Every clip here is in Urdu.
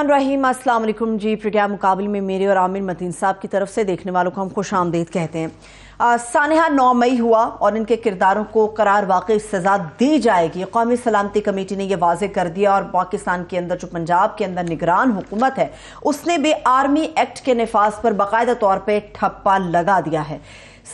الرحمن الرحیم، السلام علیکم جی۔ پروگرام مقابل میں میرے اور عامر متین صاحب کی طرف سے دیکھنے والوں کو ہم خوش آمدید کہتے ہیں۔ سانحہ 9 مئی ہوا اور ان کے کرداروں کو قرار واقعی سزا دی جائے گی۔ قومی سلامتی کمیٹی نے یہ واضح کر دیا اور پاکستان کے اندر جو پنجاب کے اندر نگران حکومت ہے اس نے بھی آرمی ایکٹ کے نفاذ پر باقاعدہ طور پہ ٹھپا لگا دیا ہے۔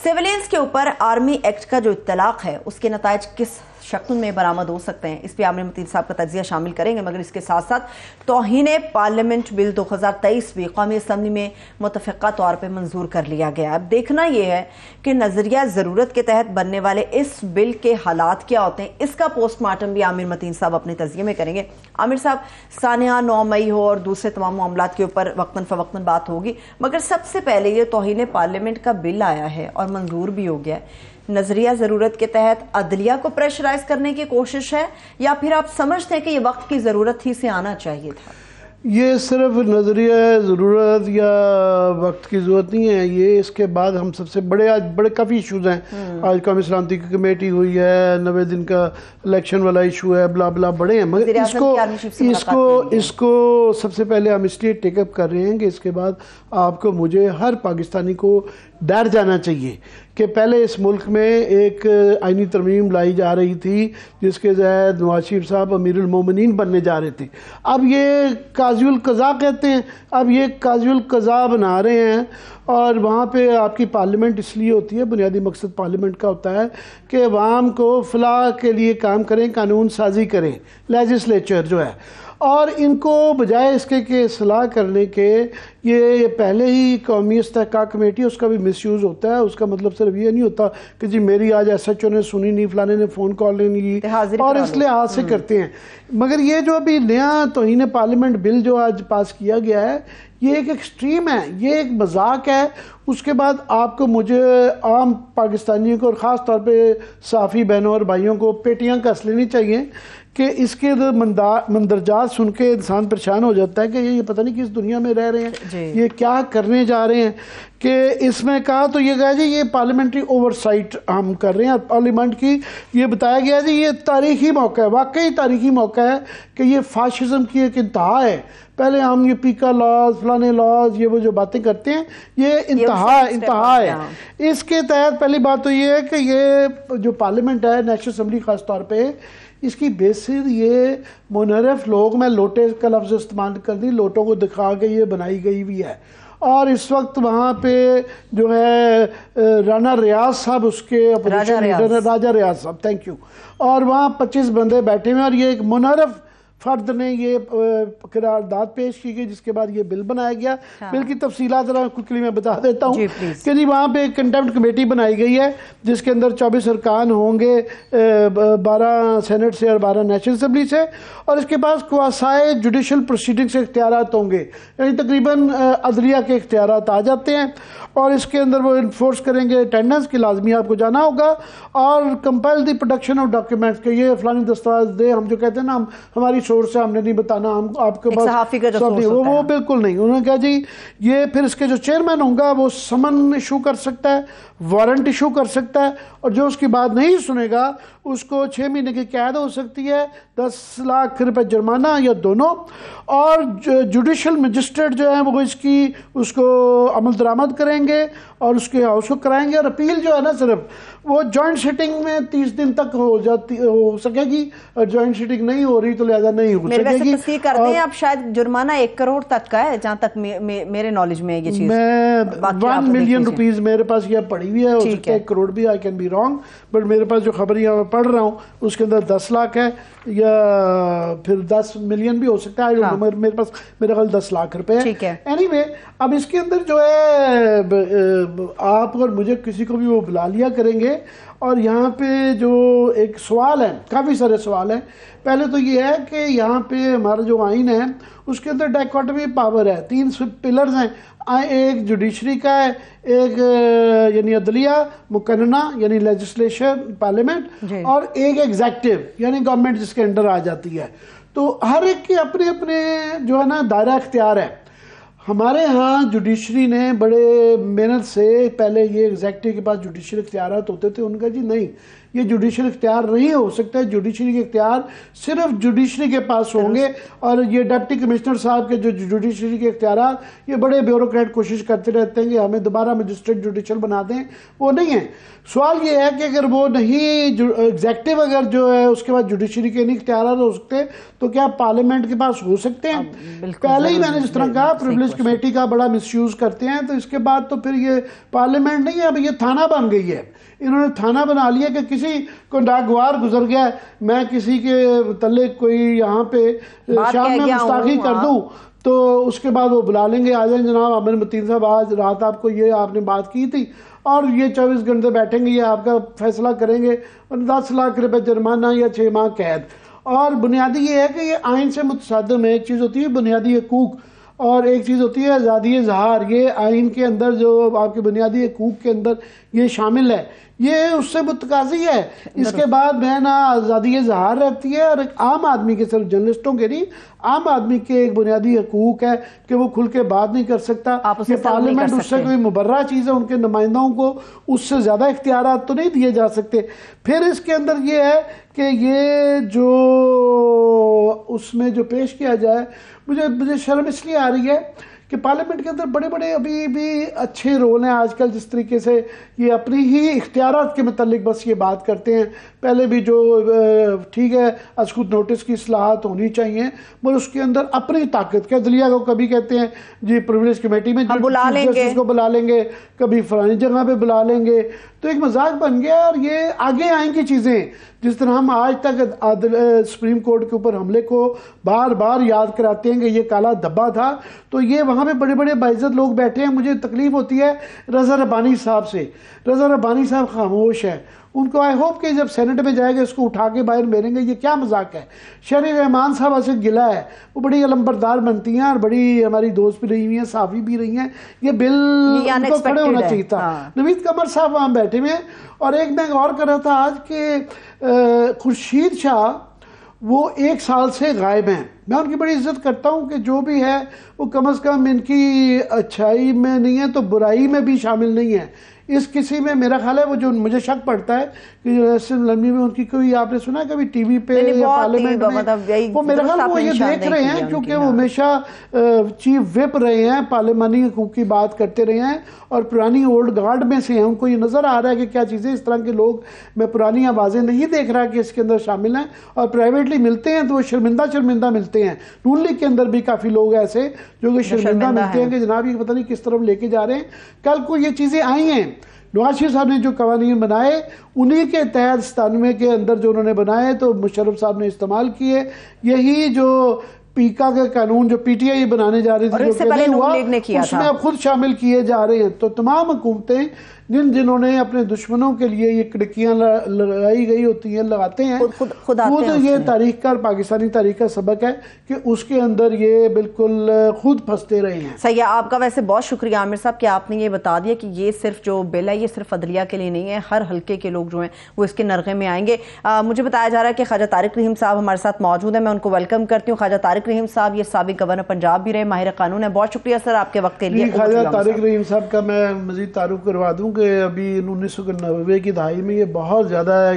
سیولینز کے اوپر آرمی ایکٹ کا جو اطلاق ہے اس کے نتائج کس شکل میں برآمد ہو سکتے ہیں، اس پہ عامر متین صاحب کا تجزیہ شامل کریں گے، مگر اس کے ساتھ ساتھ توہین پارلیمنٹ بل 2023 بھی قومی اسمبلی میں متفقہ طور پہ منظور کر لیا گیا۔ اب دیکھنا یہ ہے کہ نظریہ ضرورت کے تحت بننے والے اس بل کے حالات کیا ہوتے ہیں، اس کا پوسٹ مارٹم بھی عامر متین صاحب اپنے تجزیے میں کریں گے۔ عامر صاحب، سانحہ 9 مئی ہو اور دوسرے تمام معاملات کے اوپر وقتاً فوقتاً بات ہوگی، مگر سب سے پہلے یہ توہین پارلیمنٹ کا بل آیا ہے اور منظور بھی ہو گیا ہے۔ نظریہ ضرورت کے تحت عدلیہ کو پریشرائز کرنے کی کوشش ہے یا پھر آپ سمجھتے ہیں کہ یہ وقت کی ضرورت ہی سے آنا چاہیے تھا؟ یہ صرف نظریہ ضرورت یا وقت کی ضرورت نہیں ہے، یہ اس کے بعد ہم سب سے بڑے کافی ایشوز ہیں۔ آج قومی سلامتی کی کمیٹی ہوئی ہے، 90 دن کا الیکشن والا ایشو ہے، بلا بلا بڑے ہیں، مگر اس کو سب سے پہلے ہم اس لیے ٹیک اپ کر رہے ہیں کہ اس کے بعد آپ کو مجھے ہر پاکستانی کو ڈر جانا چاہیے کہ پہلے اس ملک میں ایک آئینی ترمیم لائی جا رہی تھی جس کے تحت نواز شریف صاحب امیر المومنین بننے جا رہے تھے، اب یہ قاضی القضاء کہتے ہیں، اب یہ قاضی القضاء بنا رہے ہیں۔ اور وہاں پہ آپ کی پارلیمنٹ اس لیے ہوتی ہے، بنیادی مقصد پارلیمنٹ کا ہوتا ہے کہ عوام کو فلاح کے لیے کام کریں، قانون سازی کریں، لیجسلیچر جو ہے، اور ان کو بجائے اس کے کہ اصلاح کرنے کے یہ پہلے ہی قومی استحقاق کمیٹی اس کا بھی مس یوز ہوتا ہے۔ اس کا مطلب صرف یہ نہیں ہوتا کہ جی میری آج ایس ایچ او نے سنی نہیں، فلانے نے فون کال نہیں لی، اور اس لحاظ سے کرتے ہیں۔ مگر یہ جو ابھی نیا توہین پارلیمنٹ بل جو آج پاس کیا گیا ہے، یہ ایک ایکسٹریم ہے، یہ ایک مذاق ہے۔ اس کے بعد آپ کو مجھے عام پاکستانیوں کو اور خاص طور پہ صحافی بہنوں اور بھائیوں کو پیٹیاں کس لینی چاہیے کہ اس کے مندرجات سن کے انسان پریشان ہو جاتا ہے کہ یہ پتہ نہیں کس دنیا میں رہ رہے ہیں، یہ کیا کرنے جا رہے ہیں۔ کہ اس میں کہا تو یہ کہا جی یہ پارلیمنٹری اوور سائٹ ہم کر رہے ہیں پارلیمنٹ کی، یہ بتایا گیا جی یہ تاریخی موقع ہے، واقعی تاریخی موقع ہے کہ یہ فاشزم کی ایک انتہا ہے۔ پہلے ہم یہ پیکا لاز، فلانے لاز، یہ وہ جو باتیں کرتے ہیں، یہ انتہا ہے۔ اس کے تحت پہلی بات تو یہ ہے کہ یہ جو پارلیمنٹ ہے، نیشنل اسمبلی خاص طور پہ، اس کی بیسس یہ منحرف لوگ، میں لوٹے کا لفظ استعمال کر دی، لوٹوں کو دکھا کے یہ بنائی گئی بھی ہے۔ اور اس وقت وہاں پہ جو ہے رانا ریاض صاحب، اس کے اپوزیشن لیڈر ہیں، راجہ ریاض صاحب، تھینک یو، اور وہاں 25 بندے بیٹھے ہوئے، اور یہ ایک منحرف فرد نے یہ قرارداد پیش کی گئی جس کے بعد یہ بل بنایا گیا۔ بل کی تفصیلات ذرا کلی میں بتا دیتا ہوں کہ جی وہاں پہ ایک کنٹیمپٹ کمیٹی بنائی گئی ہے جس کے اندر 24 ارکان ہوں گے، 12 سینٹ سے اور 12 نیشنل اسمبلی سے، اور اس کے پاس کواسائے جوڈیشل پروسیڈنگ سے اختیارات ہوں گے، یعنی تقریباً عدلیہ کے اختیارات آ جاتے ہیں۔ اور اس کے اندر وہ انفورس کریں گے اٹینڈنس کی، لازمی آپ کو جانا ہوگا، اور compel the production of documents کہ یہ فلانی دستاویز دے، ہم جو کہتے ہیں نا ہماری سورس سے ہم نے نہیں بتانا، ہم آپ کے پاس وہ بالکل نہیں۔ انہوں نے کہا جی یہ پھر اس کے جو چیئرمین ہوں گا وہ سمن ایشو کر سکتا ہے، وارنٹ ایشو کر سکتا ہے، اور جو اس کی بات نہیں سنے گا اس کو 6 مہینے کی قید ہو سکتی ہے، 10 لاکھ روپے جرمانہ یا دونوں۔ اور جوڈیشل مجسٹریٹ جو ہیں وہ اس کو عمل درآمد کریں گے اور اس کے ہاؤس کو کرائیں گے، اور اپیل جو ہے نا صرف وہ جوائنٹ سیٹنگ میں 30 دن تک ہو سکے گی، اور جوائنٹ سیٹنگ نہیں ہو رہی تو لہذا نہیں ہو سکے گی۔ تصحیح کر دیں آپ، شاید جرمانہ 1 کروڑ تک کا ہے جہاں تک میرے نالج میں یہ چیز، میں 1 ملین روپیز میرے پاس یہ پڑی ہوئی ہے، ہو سکتا ہے 1 کروڑ بھی، I can be wrong, but میرے پاس جو خبر یہاں پڑھ رہا ہوں اس کے اندر 10 لاکھ ہے، یا پھر 10 ملین بھی ہو سکتا ہے، میرے پاس میرا خیال 10 لاکھ روپے ہے۔ اینی وے اب اس کے اندر جو ہے آپ اور مجھے کسی کو بھی وہ بلا لیا کریں گے، اور یہاں پہ جو ایک سوال ہے، کافی سارے سوال ہیں۔ پہلے تو یہ ہے کہ یہاں پہ ہمارا جو آئین ہے اس کے اندر ڈائیکاٹمی پاور ہے، 3 پلرز ہیں، ایک جوڈیشری کا ہے، ایک یعنی عدلیہ مقننہ یعنی لیجسلیشن پارلیمنٹ، اور ایک ایگزیکٹو یعنی گورنمنٹ جس کے انڈر آ جاتی ہے۔ تو ہر ایک کے اپنے اپنے جو ہے نا دائرہ اختیار ہے۔ ہمارے ہاں جوڈیشری نے بڑے محنت سے، پہلے یہ ایگزیکٹو کے پاس جوڈیشل اختیارات ہوتے تھے، ان کا جی نہیں، یہ جوڈیشل اختیار نہیں ہو سکتا. جوڈیشری کے اختیار صرف جوڈیشری کے پاس ہوں گے, اور یہ ڈپٹی کمشنر صاحب کے جو جوڈیشری کے اختیارات, یہ بڑے بیوروکریٹ کوشش کرتے رہتے ہیں کہ ہمیں دوبارہ مجسٹریٹ جوڈیشل بنا دیں, وہ نہیں ہے. سوال یہ ہے کہ اگر وہ نہیں, ایگزیکٹو اگر جو ہے اس کے بعد جوڈیشری کے نہیں اختیارات ہو سکتے, تو کیا پارلیمنٹ کے پاس ہو سکتے ہیں؟ پہلے ہی میں نے جس طرح کہا پریویلیج کمیٹی کا بڑا مس یوز کرتے ہیں, تو اس کے بعد تو پھر یہ پارلیمنٹ نہیں ہے, اب یہ تھانہ بن گئی ہے. انہوں نے تھانہ بنا لیا کہ کسی کو ناگوار گزر گیا, میں کسی کے متعلق کوئی یہاں پہ شام میں گستاخی کر دوں, تو اس کے بعد وہ بلا لیں گے, آ جائیں جناب عامر متین صاحب, آج رات آپ کو یہ آپ نے بات کی تھی, اور یہ 24 گھنٹے بیٹھیں گے, یہ آپ کا فیصلہ کریں گے, اور 10 لاکھ روپے جرمانہ یا 6 ماہ قید. اور بنیادی یہ ہے کہ یہ آئین سے متصادم ہے. ایک چیز ہوتی ہے بنیادی حقوق, اور ایک چیز ہوتی ہے آزادی اظہار. یہ آئین کے اندر جو آپ کے بنیادی حقوق کے اندر یہ شامل ہے, یہ اس سے متقاضی ہے. اس کے بعد میں نا آزادی اظہار رہتی ہے, اور ایک عام آدمی کے, صرف جرنلسٹوں کے نہیں, عام آدمی کے ایک بنیادی حقوق ہے کہ وہ کھل کے بات نہیں کر سکتا. یہ پارلیمنٹ اس سے کوئی مبرہ چیز ہے, ان کے نمائندوں کو اس سے زیادہ اختیارات تو نہیں دیے جا سکتے. پھر اس کے اندر یہ ہے کہ یہ جو اس میں جو پیش کیا جائے, مجھے شرم اس لیے آ رہی ہے کہ پارلیمنٹ کے اندر بڑے بڑے ابھی بھی اچھے رول ہیں آج کل, جس طریقے سے یہ اپنی ہی اختیارات کے متعلق بس یہ بات کرتے ہیں. پہلے بھی جو ٹھیک ہے از خود نوٹس کی اصلاحات ہونی چاہیے, مگر اس کے اندر اپنی طاقت کے عدلیہ کو کبھی کہتے ہیں جی پریویلیج کمیٹی میں جسٹس کو بلا لیں گے, کبھی فلانی جگہ پہ بلا لیں گے, تو ایک مذاق بن گیا. اور یہ آگے آئیں گی چیزیں, جس طرح ہم آج تک سپریم کورٹ کے اوپر حملے کو بار بار یاد کراتے ہیں کہ یہ کالا دھبا تھا, تو یہ وہاں پہ بڑے بڑے باعزت لوگ بیٹھے ہیں. مجھے تکلیف ہوتی ہے رضا ربانی صاحب سے. رضا ربانی صاحب خاموش ہے, ان کو آئی ہوپ کہ جب سینٹ میں جائے گا اس کو اٹھا کے باہر میریں گے, یہ کیا مذاق ہے. شہری رحمان صاحب سے گلا ہے, وہ بڑی علمبردار بنتی ہیں اور بڑی ہماری دوست بھی رہی ہوئی ہیں, صحافی بھی رہی ہیں, یہ بل ان کو کھڑے ہونا چاہیے تھا. نوید قمر صاحب وہاں بیٹھے ہوئے ہیں. اور ایک میں غور کر رہا تھا آج کہ خورشید شاہ وہ 1 سال سے غائب ہیں. میں ان کی بڑی عزت کرتا ہوں کہ جو بھی ہے وہ کم از کم ان کی اچھائی میں نہیں ہے تو برائی میں بھی شامل نہیں ہے. اس کسی میں میرا خیال ہے وہ جو مجھے شک پڑتا ہے کہ لمبی میں ان کی کوئی, آپ نے سنا کبھی ٹی وی پہ یا پارلیمنٹ میں, وہ میرا خیال وہ یہ دیکھ رہے ہیں کیونکہ وہ ہمیشہ چیف وپ رہے ہیں, پارلیمانی حقوق کی بات کرتے رہے ہیں, اور پرانی اولڈ گارڈ میں سے ہیں. ان کو یہ نظر آ رہا ہے کہ کیا چیزیں اس طرح کے لوگ, میں پرانی آوازیں نہیں دیکھ رہا کہ اس کے اندر شامل ہیں, اور پرائیویٹلی ملتے ہیں تو وہ شرمندہ ملتے ہیں. نون لیگ کے اندر بھی کافی لوگ ایسے جو کہ شرمندہ ملتے ہیں کہ جناب یہ پتہ نہیں کس طرف لے کے جا رہے ہیں. کل کو یہ چیزیں آئی ہیں, نواز شریف صاحب نے جو قوانین بنائے انہی کے تحت 97 کے اندر جو انہوں نے بنائے تو مشرف صاحب نے استعمال کیے. یہی جو پیکا کے قانون جو پی ٹی آئی بنانے جا رہی تھی جو کہ نہیں ہوا, اس میں اب خود شامل کیے جا رہے ہیں. تو تمام حکومتیں جنہوں نے اپنے دشمنوں کے لیے یہ کڑکیاں لگائی گئی ہوتی ہیں, لگاتے ہیں, خود یہ تاریخ کا اور پاکستانی تاریخ کا سبق ہے کہ اس کے اندر یہ بالکل خود پھنستے رہے ہیں. صحیح. آپ کا ویسے بہت شکریہ عامر صاحب کہ آپ نے یہ بتا دیا کہ یہ صرف جو بل ہے یہ صرف عدلیہ کے لیے نہیں ہے, ہر حلقے کے لوگ جو ہیں وہ اس کے نرغے میں آئیں گے. مجھے بتایا جا رہا ہے کہ خواجہ طارق رحیم صاحب ہمارے ساتھ موجود ہیں, میں ان کو ویلکم کرتی ہوں. خواجہ طارق رحیم صاحب یہ سابق گورنر پنجاب بھی رہے, ماہر قانون ہے. بہت شکریہ سر آپ کے وقت کے لیے. خواجہ طارق رحیم صاحب کا میں مزید تعارف کروا دوں کہ ابھی 1990 کی دہائی میں یہ بہت زیادہ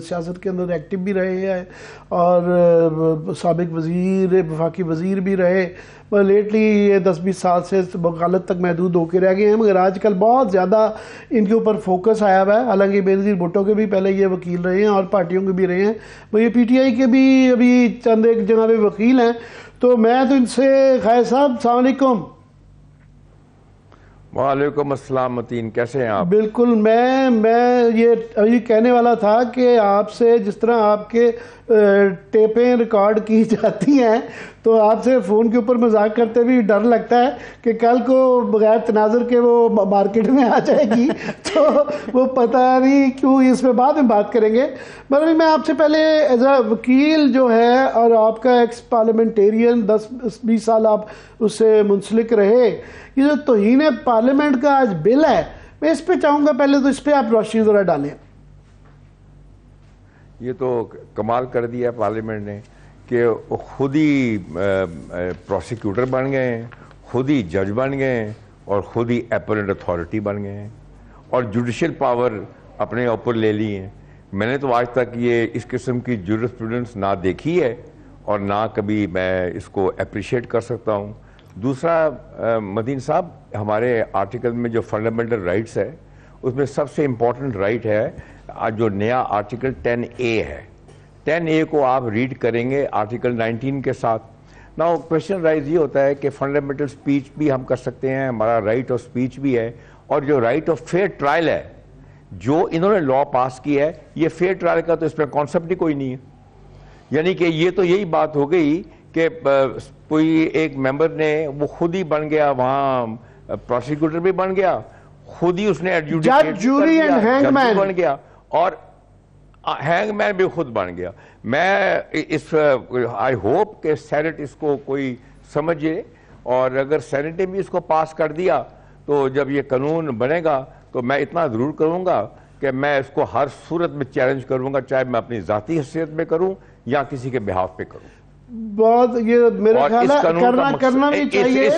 سیاست کے اندر ایکٹیو بھی رہے ہیں, اور سابق وزیر وفاقی وزیر بھی رہے. لیٹلی یہ 10-20 سال سے غلط تک محدود ہو کے رہ گئے ہیں, مگر آج کل بہت زیادہ ان کے اوپر فوکس آیا ہوا ہے. حالانکہ بینظیر بھٹو کے بھی پہلے یہ وکیل رہے ہیں اور پارٹیوں کے بھی رہے ہیں, وہ یہ پی ٹی آئی کے بھی ابھی چند ایک جگہ پہ وکیل ہیں. تو میں تو ان سے, خیر صاحب السلام علیکم. وعلیکم السلام متین, کیسے ہیں آپ؟ بالکل, میں یہ کہنے والا تھا کہ آپ سے جس طرح آپ کے ٹیپیں ریکارڈ کی جاتی ہیں تو آپ سے فون کے اوپر مذاق کرتے بھی ڈر لگتا ہے کہ کل کو بغیر تناظر کے وہ مارکیٹ میں آ جائے گی تو وہ پتہ نہیں کیوں, اس پہ بعد میں بات کریں گے. مگر میں آپ سے پہلے ایز اے وکیل جو ہے اور آپ کا ایکس پارلیمنٹیرین 10-20 سال آپ اس سے منسلک رہے, یہ جو توہین پارلیمنٹ کا آج بل ہے, میں اس پہ چاہوں گا پہلے تو اس پہ آپ روشنی ذرا ڈالیں. یہ تو کمال کر دیا پارلیمنٹ نے کہ خود ہی پروسیکیوٹر بن گئے ہیں, خود ہی جج بن گئے ہیں, اور خود ہی اپیلنٹ اتھارٹی بن گئے ہیں, اور جوڈیشل پاور اپنے اوپر لے لی ہیں. میں نے تو آج تک یہ اس قسم کی جورسپروڈنس نہ دیکھی ہے اور نہ کبھی میں اس کو اپریشیٹ کر سکتا ہوں. دوسرا مدین صاحب، ہمارے آرٹیکل میں جو فنڈامنٹل رائٹس ہے اس میں سب سے امپورٹنٹ رائٹ ہے جو نیا آرٹیکل 10A ہے. 10A کو آپ ریڈ کریں گے آرٹیکل 19 کے ساتھ. نا کوشچن رائز یہ ہوتا ہے کہ فنڈامنٹل سپیچ بھی ہم کر سکتے ہیں، ہمارا رائٹ آف سپیچ بھی ہے، اور جو رائٹ آف فیئر ٹرائل ہے جو انہوں نے لا پاس کی ہے، یہ فیئر ٹرائل کا تو اس میں کانسیپٹ ہی کوئی نہیں ہے. یعنی کہ یہ تو یہی بات ہو گئی کہ کوئی ایک ممبر نے وہ خود ہی بن گیا، وہاں پروسیکیوٹر بھی بن گیا، خود ہی اس نے جج جوری اینڈ ہینگ مین بن گیا، اور ہینگ مین بھی خود بن گیا. میں اس آئی ہوپ کہ سینٹ اس کو کوئی سمجھے، اور اگر سینٹ نے بھی اس کو پاس کر دیا تو جب یہ قانون بنے گا تو میں اتنا ضرور کروں گا کہ میں اس کو ہر صورت میں چیلنج کروں گا، چاہے میں اپنی ذاتی حیثیت میں کروں یا کسی کے بہاف پہ کروں. بہت یہ میرا خیال ہے کرنا بھی چاہیے،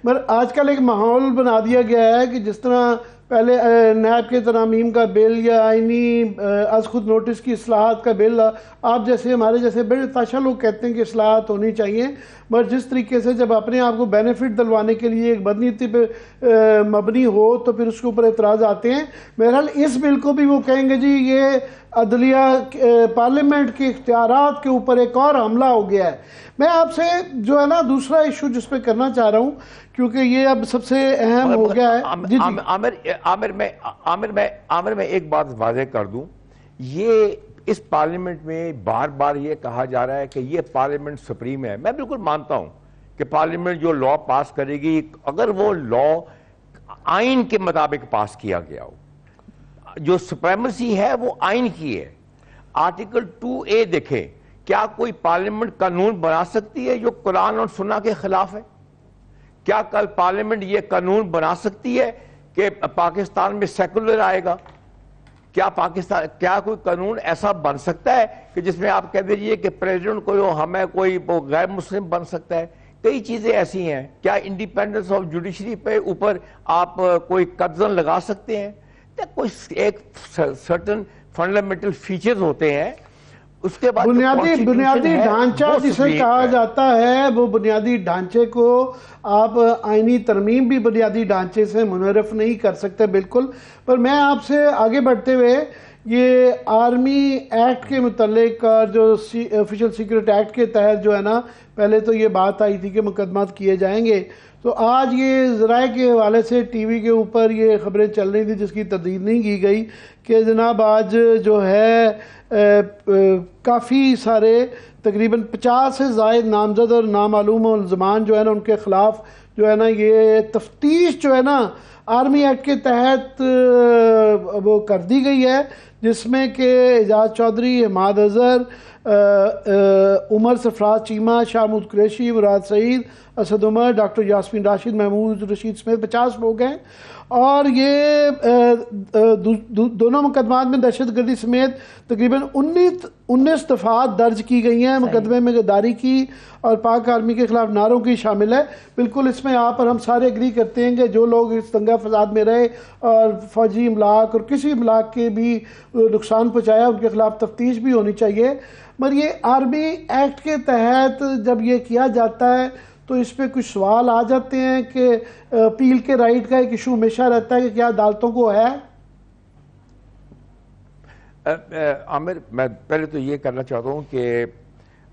مگر آج کل ایک ماحول بنا دیا گیا ہے کہ جس طرح پہلے نیب کے ترامیم کا بل یا آئینی از خود نوٹس کی اصلاحات کا بل، آپ جیسے ہمارے جیسے بڑے تاشا لوگ کہتے ہیں کہ اصلاحات ہونی چاہیے، مگر جس طریقے سے جب اپنے آپ کو بینیفٹ دلوانے کے لیے ایک بدنیتی پہ مبنی ہو تو پھر اس کے اوپر اعتراض آتے ہیں. بہرحال اس بل کو بھی وہ کہیں گے جی یہ عدلیہ پارلیمنٹ کے اختیارات کے اوپر ایک اور حملہ ہو گیا ہے. میں آپ سے جو ہے نا دوسرا ایشو جس پہ کرنا چاہ رہا ہوں، کیونکہ یہ اب سب سے اہم ہو گیا ہے. عامر میں ایک بات واضح کر دوں، یہ اس پارلیمنٹ میں بار بار یہ کہا جا رہا ہے کہ یہ پارلیمنٹ سپریم ہے. میں بالکل مانتا ہوں کہ پارلیمنٹ جو لا پاس کرے گی، اگر وہ لا آئین کے مطابق پاس کیا گیا ہو، جو سپریمیسی ہے وہ آئین کی ہے. آرٹیکل 2A دیکھیں، کیا کوئی پارلیمنٹ قانون بنا سکتی ہے جو قرآن اور سنہ کے خلاف ہے؟ کیا کل پارلیمنٹ یہ قانون بنا سکتی ہے کہ پاکستان میں سیکولر آئے گا؟ کیا کوئی قانون ایسا بن سکتا ہے کہ جس میں آپ کہہ دیجئے کہ پریزیڈنٹ کو ہمیں کوئی غیر مسلم بن سکتا ہے؟ کئی چیزیں ایسی ہیں. کیا انڈیپینڈنس آف جوڈیشری پہ اوپر آپ کوئی قدغن لگا سکتے ہیں؟ کوئی ایک سرٹن فنڈامنٹل فیچرز ہوتے ہیں. اس کے بعد بنیادی ڈھانچہ جسے کہا جاتا ہے، وہ بنیادی ڈھانچے کو آپ آئینی ترمیم بھی بنیادی ڈھانچے سے منحرف نہیں کر سکتے بالکل. پر میں آپ سے آگے بڑھتے ہوئے یہ آرمی ایکٹ کے متعلق جو آفیشل سیکرٹ ایکٹ کے تحت جو ہے نا، پہلے تو یہ بات آئی تھی کہ مقدمات کیے جائیں گے، تو آج یہ ذرائع کے حوالے سے ٹی وی کے اوپر یہ خبریں چل رہی تھی جس کی تردید نہیں کی گئی کہ جناب آج جو ہے کافی سارے تقریباً 50 سے زائد نامزد اور نامعلوم ملزمان جو ہے نا ان کے خلاف جو ہے نا یہ تفتیش جو ہے نا آرمی ایکٹ کے تحت وہ کر دی گئی ہے، جس میں کہ اعجاز چودھری، حماد اظہر، عمر سرفراز چیمہ، شاہمود قریشی، مراد سعید، اسد عمر، ڈاکٹر یاسمین راشد، محمود رشید سمیت 50 لوگ ہیں. اور یہ دونوں مقدمات میں دہشت گردی سمیت تقریباً 19 دفعات درج کی گئی ہیں. مقدمے میں غداری کی اور پاک آرمی کے خلاف نعروں کی شامل ہے. بالکل اس میں آپ اور ہم سارے اگری کرتے ہیں کہ جو لوگ اس دنگا فساد میں رہے اور فوجی املاک اور کسی املاک کے بھی نقصان پہنچایا، ان کے خلاف تفتیش بھی ہونی چاہیے. مگر یہ آرمی ایکٹ کے تحت جب یہ کیا جاتا ہے تو اس پہ کچھ سوال آ جاتے ہیں کہ اپیل کے رائٹ کا ایک ایشو ہمیشہ رہتا ہے کہ کیا عدالتوں کو ہے. عامر، میں پہلے تو یہ کرنا چاہتا ہوں کہ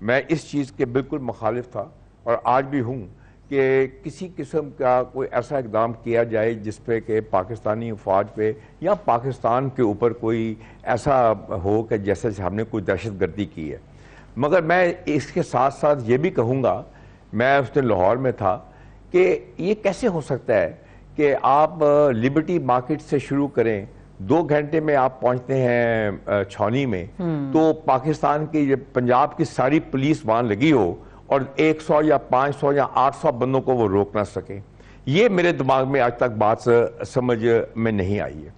میں اس چیز کے بالکل مخالف تھا اور آج بھی ہوں کہ کسی قسم کا کوئی ایسا اقدام کیا جائے جس پہ کہ پاکستانی فوج پہ یا پاکستان کے اوپر کوئی ایسا ہو کہ جیسے ہم نے کوئی دہشت گردی کی ہے. مگر میں اس کے ساتھ ساتھ یہ بھی کہوں گا، میں اس دن لاہور میں تھا، کہ یہ کیسے ہو سکتا ہے کہ آپ لبرٹی مارکیٹ سے شروع کریں، 2 گھنٹے میں آپ پہنچتے ہیں چھاؤنی میں، تو پاکستان کی پنجاب کی ساری پولیس وہاں لگی ہو اور 100 یا 500 یا 800 بندوں کو وہ روک نہ سکیں. یہ میرے دماغ میں آج تک بات سمجھ میں نہیں آئی ہے.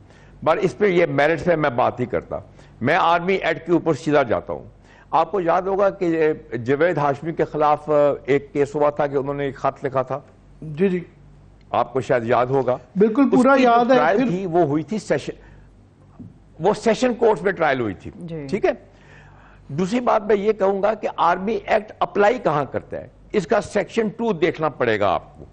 بٹ اس پہ یہ میرٹس پہ میں بات ہی کرتا. میں آرمی ایکٹ کے اوپر سیدھا جاتا ہوں. آپ کو یاد ہوگا کہ جاوید ہاشمی کے خلاف ایک کیس ہوا تھا کہ انہوں نے ایک خط لکھا تھا. جی آپ کو شاید یاد ہوگا. بالکل پورا یاد ہے. تھی وہ ہوئی تھی سیشن، وہ سیشن کورٹس میں ٹرائل ہوئی تھی. ٹھیک ہے. دوسری بات میں یہ کہوں گا کہ آرمی ایکٹ اپلائی کہاں کرتا ہے, اس کا سیکشن 2 دیکھنا پڑے گا آپ کو.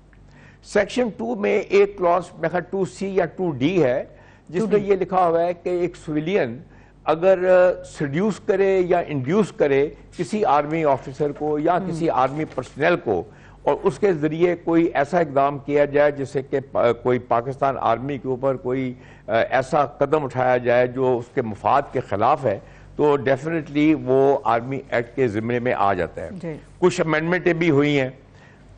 سیکشن 2 میں ایک کلاس میں 2C یا 2D ہے جس میں یہ لکھا ہوا ہے کہ ایک سویلین اگر سیڈیوس کرے یا انڈیوس کرے کسی آرمی آفیسر کو یا کسی آرمی پرسنل کو, اور اس کے ذریعے کوئی ایسا اقدام کیا جائے جس سے کہ کوئی پاکستان آرمی کے اوپر کوئی ایسا قدم اٹھایا جائے جو اس کے مفاد کے خلاف ہے, تو ڈیفینیٹلی وہ آرمی ایکٹ کے ذمے میں آ جاتا ہے. کچھ امینڈمنٹیں بھی ہوئی ہیں,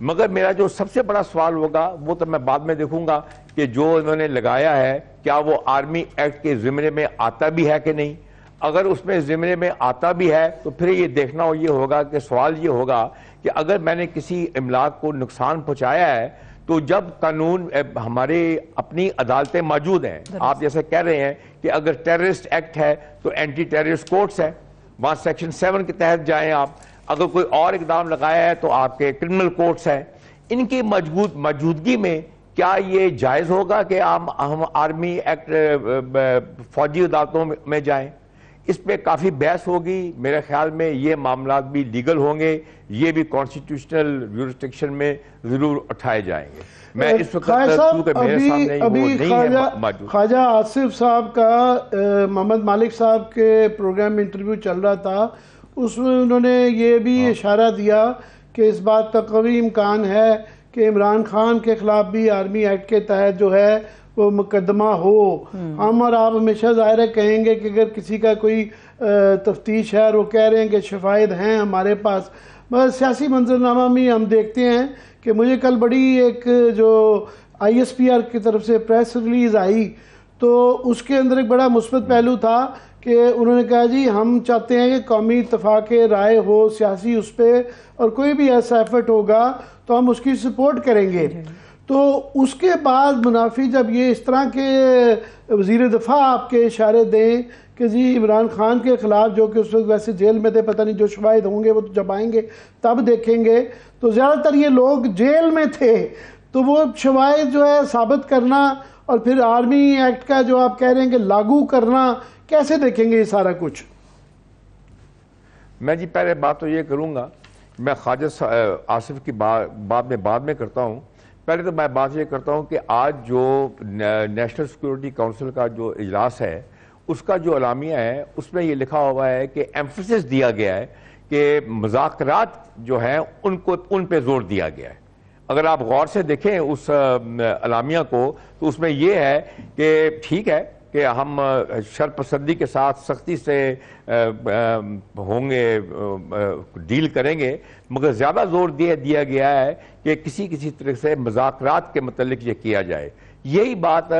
مگر میرا جو سب سے بڑا سوال ہوگا وہ تو میں بعد میں دیکھوں گا کہ جو انہوں نے لگایا ہے کیا وہ آرمی ایکٹ کے ذمے میں آتا بھی ہے کہ نہیں. اگر اس میں ذمے میں آتا بھی ہے تو پھر یہ دیکھنا یہ ہوگا کہ سوال یہ ہوگا کہ اگر میں نے کسی املاک کو نقصان پہنچایا ہے تو جب قانون ہمارے اپنی عدالتیں موجود ہیں, آپ جیسے کہہ رہے ہیں کہ اگر ٹیررسٹ ایکٹ ہے تو اینٹی ٹیررسٹ کورٹس ہیں, وہاں سیکشن 7 کے تحت جائیں آپ. اگر کوئی اور اقدام لگایا ہے تو آپ کے کرمنل کورٹس ہیں. ان کی موجودگی میں کیا یہ جائز ہوگا کہ ہم آرمی ایکٹ فوجی عدالتوں میں جائیں؟ اس پہ کافی بحث ہوگی. میرے خیال میں یہ معاملات بھی لیگل ہوں گے, یہ بھی کانسٹیٹیوشنل جورسڈکشن میں ضرور اٹھائے جائیں گے. میں اس وقت خواجہ آصف صاحب کا محمد مالک صاحب کے پروگرام میں انٹرویو چل رہا تھا, اس میں انہوں نے یہ بھی اشارہ دیا کہ اس بات کا قوی امکان ہے کہ عمران خان کے خلاف بھی آرمی ایکٹ کے تحت جو ہے وہ مقدمہ ہو. ہم اور آپ ہمیشہ ظاہر ہے کہیں گے کہ اگر کسی کا کوئی تفتیش ہے اور وہ کہہ رہے ہیں کہ شواہد ہیں ہمارے پاس, بس سیاسی منظرنامہ میں ہم دیکھتے ہیں کہ مجھے کل بڑی ایک جو ISPR کی طرف سے پریس ریلیز آئی تو اس کے اندر ایک بڑا مثبت پہلو تھا کہ انہوں نے کہا جی ہم چاہتے ہیں کہ قومی اتفاق رائے ہو سیاسی اس پہ, اور کوئی بھی ایسا ایفرٹ ہوگا تو ہم اس کی سپورٹ کریں گے. تو اس کے بعد منافی جب یہ اس طرح کے وزیر دفاع آپ کے اشارے دیں کہ جی عمران خان کے خلاف جو کہ اس وقت ویسے جیل میں تھے, پتہ نہیں جو شواہد ہوں گے وہ تو جب آئیں گے تب دیکھیں گے, تو زیادہ تر یہ لوگ جیل میں تھے تو وہ شواہد جو ہے ثابت کرنا اور پھر آرمی ایکٹ کا جو آپ کہہ رہے ہیں کہ لاگو کرنا, کیسے دیکھیں گے یہ سارا کچھ؟ میں جی پہلے بات تو یہ کروں گا, میں خواجہ آصف کی بات میں بعد میں کرتا ہوں. پہلے تو میں بات یہ کرتا ہوں کہ آج جو نیشنل سیکورٹی کونسل کا جو اجلاس ہے اس کا جو اعلامیہ ہے اس میں یہ لکھا ہوا ہے کہ ایمفیسس دیا گیا ہے کہ مذاکرات جو ہیں ان پہ زور دیا گیا ہے. اگر آپ غور سے دیکھیں اس اعلامیہ کو تو اس میں یہ ہے کہ ٹھیک ہے کہ ہم شرپسندی کے ساتھ سختی سے ہوں گے, ڈیل کریں گے, مگر زیادہ زور دیا گیا ہے کہ کسی طرح سے مذاکرات کے متعلق یہ کیا جائے. یہی بات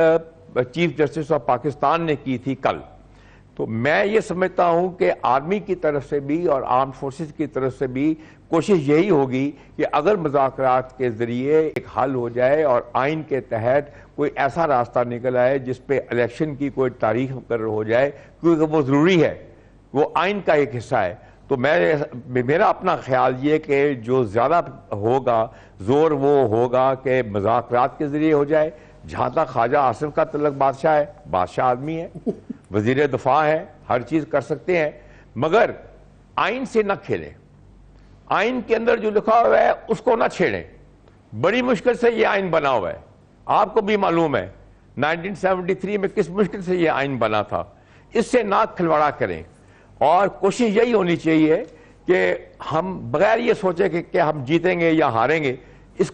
چیف جسٹس آف پاکستان نے کی تھی کل. تو میں یہ سمجھتا ہوں کہ آرمی کی طرف سے بھی اور آرم فورسز کی طرف سے بھی کوشش یہی ہوگی کہ اگر مذاکرات کے ذریعے ایک حل ہو جائے اور آئین کے تحت کوئی ایسا راستہ نکل آئے جس پہ الیکشن کی کوئی تاریخ مقرر ہو جائے, کیونکہ وہ ضروری ہے, وہ آئین کا ایک حصہ ہے. تو میرا اپنا خیال یہ کہ جو زیادہ ہوگا زور وہ ہوگا کہ مذاکرات کے ذریعے ہو جائے. جہاں تک خواجہ آصف کا تعلق, بادشاہ ہے, بادشاہ آدمی ہے, وزیر دفاع ہے, ہر چیز کر سکتے ہیں, مگر آئین سے نہ کھیلیں. آئین کے اندر جو لکھا ہوا ہے اس کو نہ چھیڑیں. بڑی مشکل سے یہ آئین بنا ہوا ہے, آپ کو بھی معلوم ہے 1973 میں کس مشکل سے یہ آئین بنا تھا. اس سے نہ کھلواڑا کریں, اور کوشش یہی ہونی چاہیے کہ ہم بغیر یہ سوچے کہ ہم جیتیں گے یا ہاریں گے, اس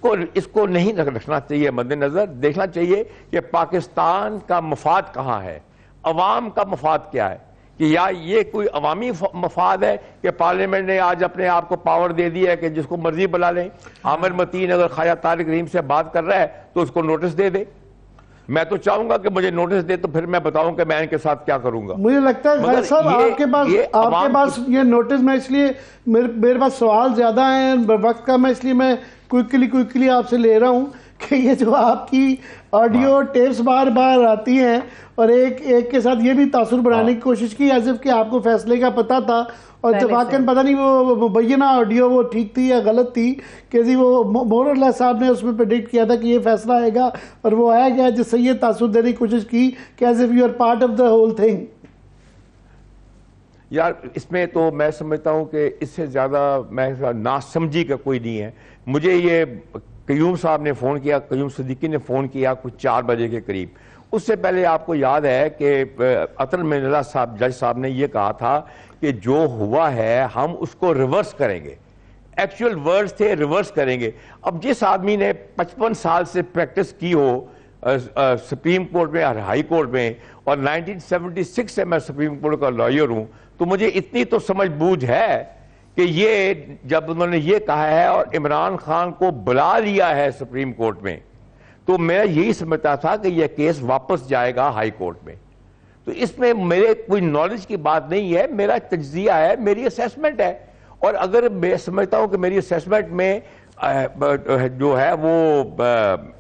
کو نہیں رکھنا چاہیے مد نظر. دیکھنا چاہیے کہ پاکستان کا مفاد کہاں ہے, عوام کا مفاد کیا ہے, کہ یا یہ کوئی عوامی مفاد ہے کہ پارلیمنٹ نے آج اپنے آپ کو پاور دے دیا ہے کہ جس کو مرضی بلا لیں. عامر متین اگر خواجہ طارق رحیم سے بات کر رہا ہے تو اس کو نوٹس دے دے. میں تو چاہوں گا کہ مجھے نوٹس دے تو پھر میں بتاؤں کہ میں ان کے ساتھ کیا کروں گا. مجھے لگتا ہے خیر صاحب آپ کے پاس یہ نوٹس, میں اس لیے میرے پاس سوال زیادہ ہیں وقت کا, میں اس لیے میں کوئکلی آپ سے لے رہا ہوں کہ یہ جو آپ کی آڈیو ٹیپس بار بار آتی ہیں اور ایک کے ساتھ یہ بھی تاثر بنانے کی کوشش کی ایز اف کہ آپ کو فیصلے کا پتہ تھا, اور اتفاقاً پتہ نہیں وہ مبینہ آڈیو وہ ٹھیک تھی یا غلط تھی کہ جی وہ مور اللہ صاحب نے اس میں پریڈکٹ کیا تھا کہ یہ فیصلہ آئے گا اور وہ آیا گیا, جس سے یہ تاثر دینے کی کوشش کی کہ as if you are part of the whole thing. یار اس میں تو میں سمجھتا ہوں کہ اس سے زیادہ میں ناسمجھی کا کوئی نہیں ہے. مجھے یہ قیوم صاحب نے فون کیا, قیوم صدیقی نے فون کیا کچھ 4 بجے کے قریب. اس سے پہلے آپ کو یاد ہے کہ عطر معین اللہ صاحب جج صاحب نے یہ کہا تھا کہ جو ہوا ہے ہم اس کو ریورس کریں گے. ایکچوئل ورڈز تھے ریورس کریں گے. اب جس آدمی نے 55 سال سے پریکٹس کی ہو سپریم کورٹ میں اور ہائی کورٹ میں, اور 1976 سے میں سپریم کورٹ کا لائر ہوں, تو مجھے اتنی تو سمجھ بوجھ ہے کہ یہ جب انہوں نے یہ کہا ہے اور عمران خان کو بلا لیا ہے سپریم کورٹ میں, تو میں یہی سمجھتا تھا کہ یہ کیس واپس جائے گا ہائی کورٹ میں. تو اس میں میرے کوئی نالج کی بات نہیں ہے, میرا تجزیہ ہے, میری اسیسمنٹ ہے. اور اگر میں سمجھتا ہوں کہ میری اسیسمنٹ میں جو ہے وہ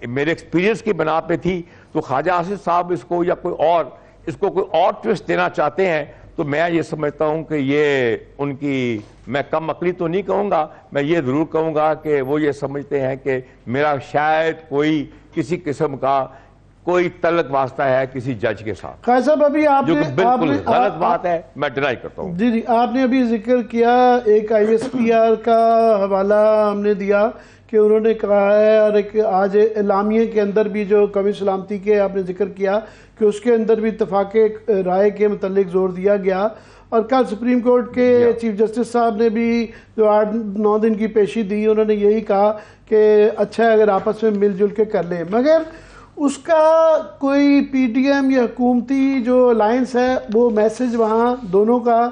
میرے ایکسپیرینس کی بنا پہ تھی, تو خواجہ آصف صاحب اس کو یا کوئی اور اس کو کوئی اور ٹوسٹ دینا چاہتے ہیں, تو میں یہ سمجھتا ہوں کہ یہ ان کی, میں کم عقلی تو نہیں کہوں گا, میں یہ ضرور کہوں گا کہ وہ یہ سمجھتے ہیں کہ میرا شاید کوئی کسی قسم کا کوئی تعلق واسطہ ہے کسی جج کے ساتھ, خیر صاحب ابھی آپ جو نے بالکل غلط بات ہے, میں ڈینائی کرتا ہوں. جی آپ نے ابھی ذکر کیا ایک ISPR کا حوالہ ہم نے دیا کہ انہوں نے کہا ہے, اور ایک آج اعلامیے کے اندر بھی جو قومی سلامتی کے آپ نے ذکر کیا کہ اس کے اندر بھی اتفاق رائے کے متعلق زور دیا گیا. اور کل سپریم کورٹ کے چیف جسٹس صاحب نے بھی جو 8-9 دن کی پیشی دی, انہوں نے یہی کہا کہ اچھا ہے اگر آپس میں مل جل کے کر لیں, مگر اس کا کوئی PTM یا حکومتی جو الائنس ہے وہ میسج وہاں دونوں کا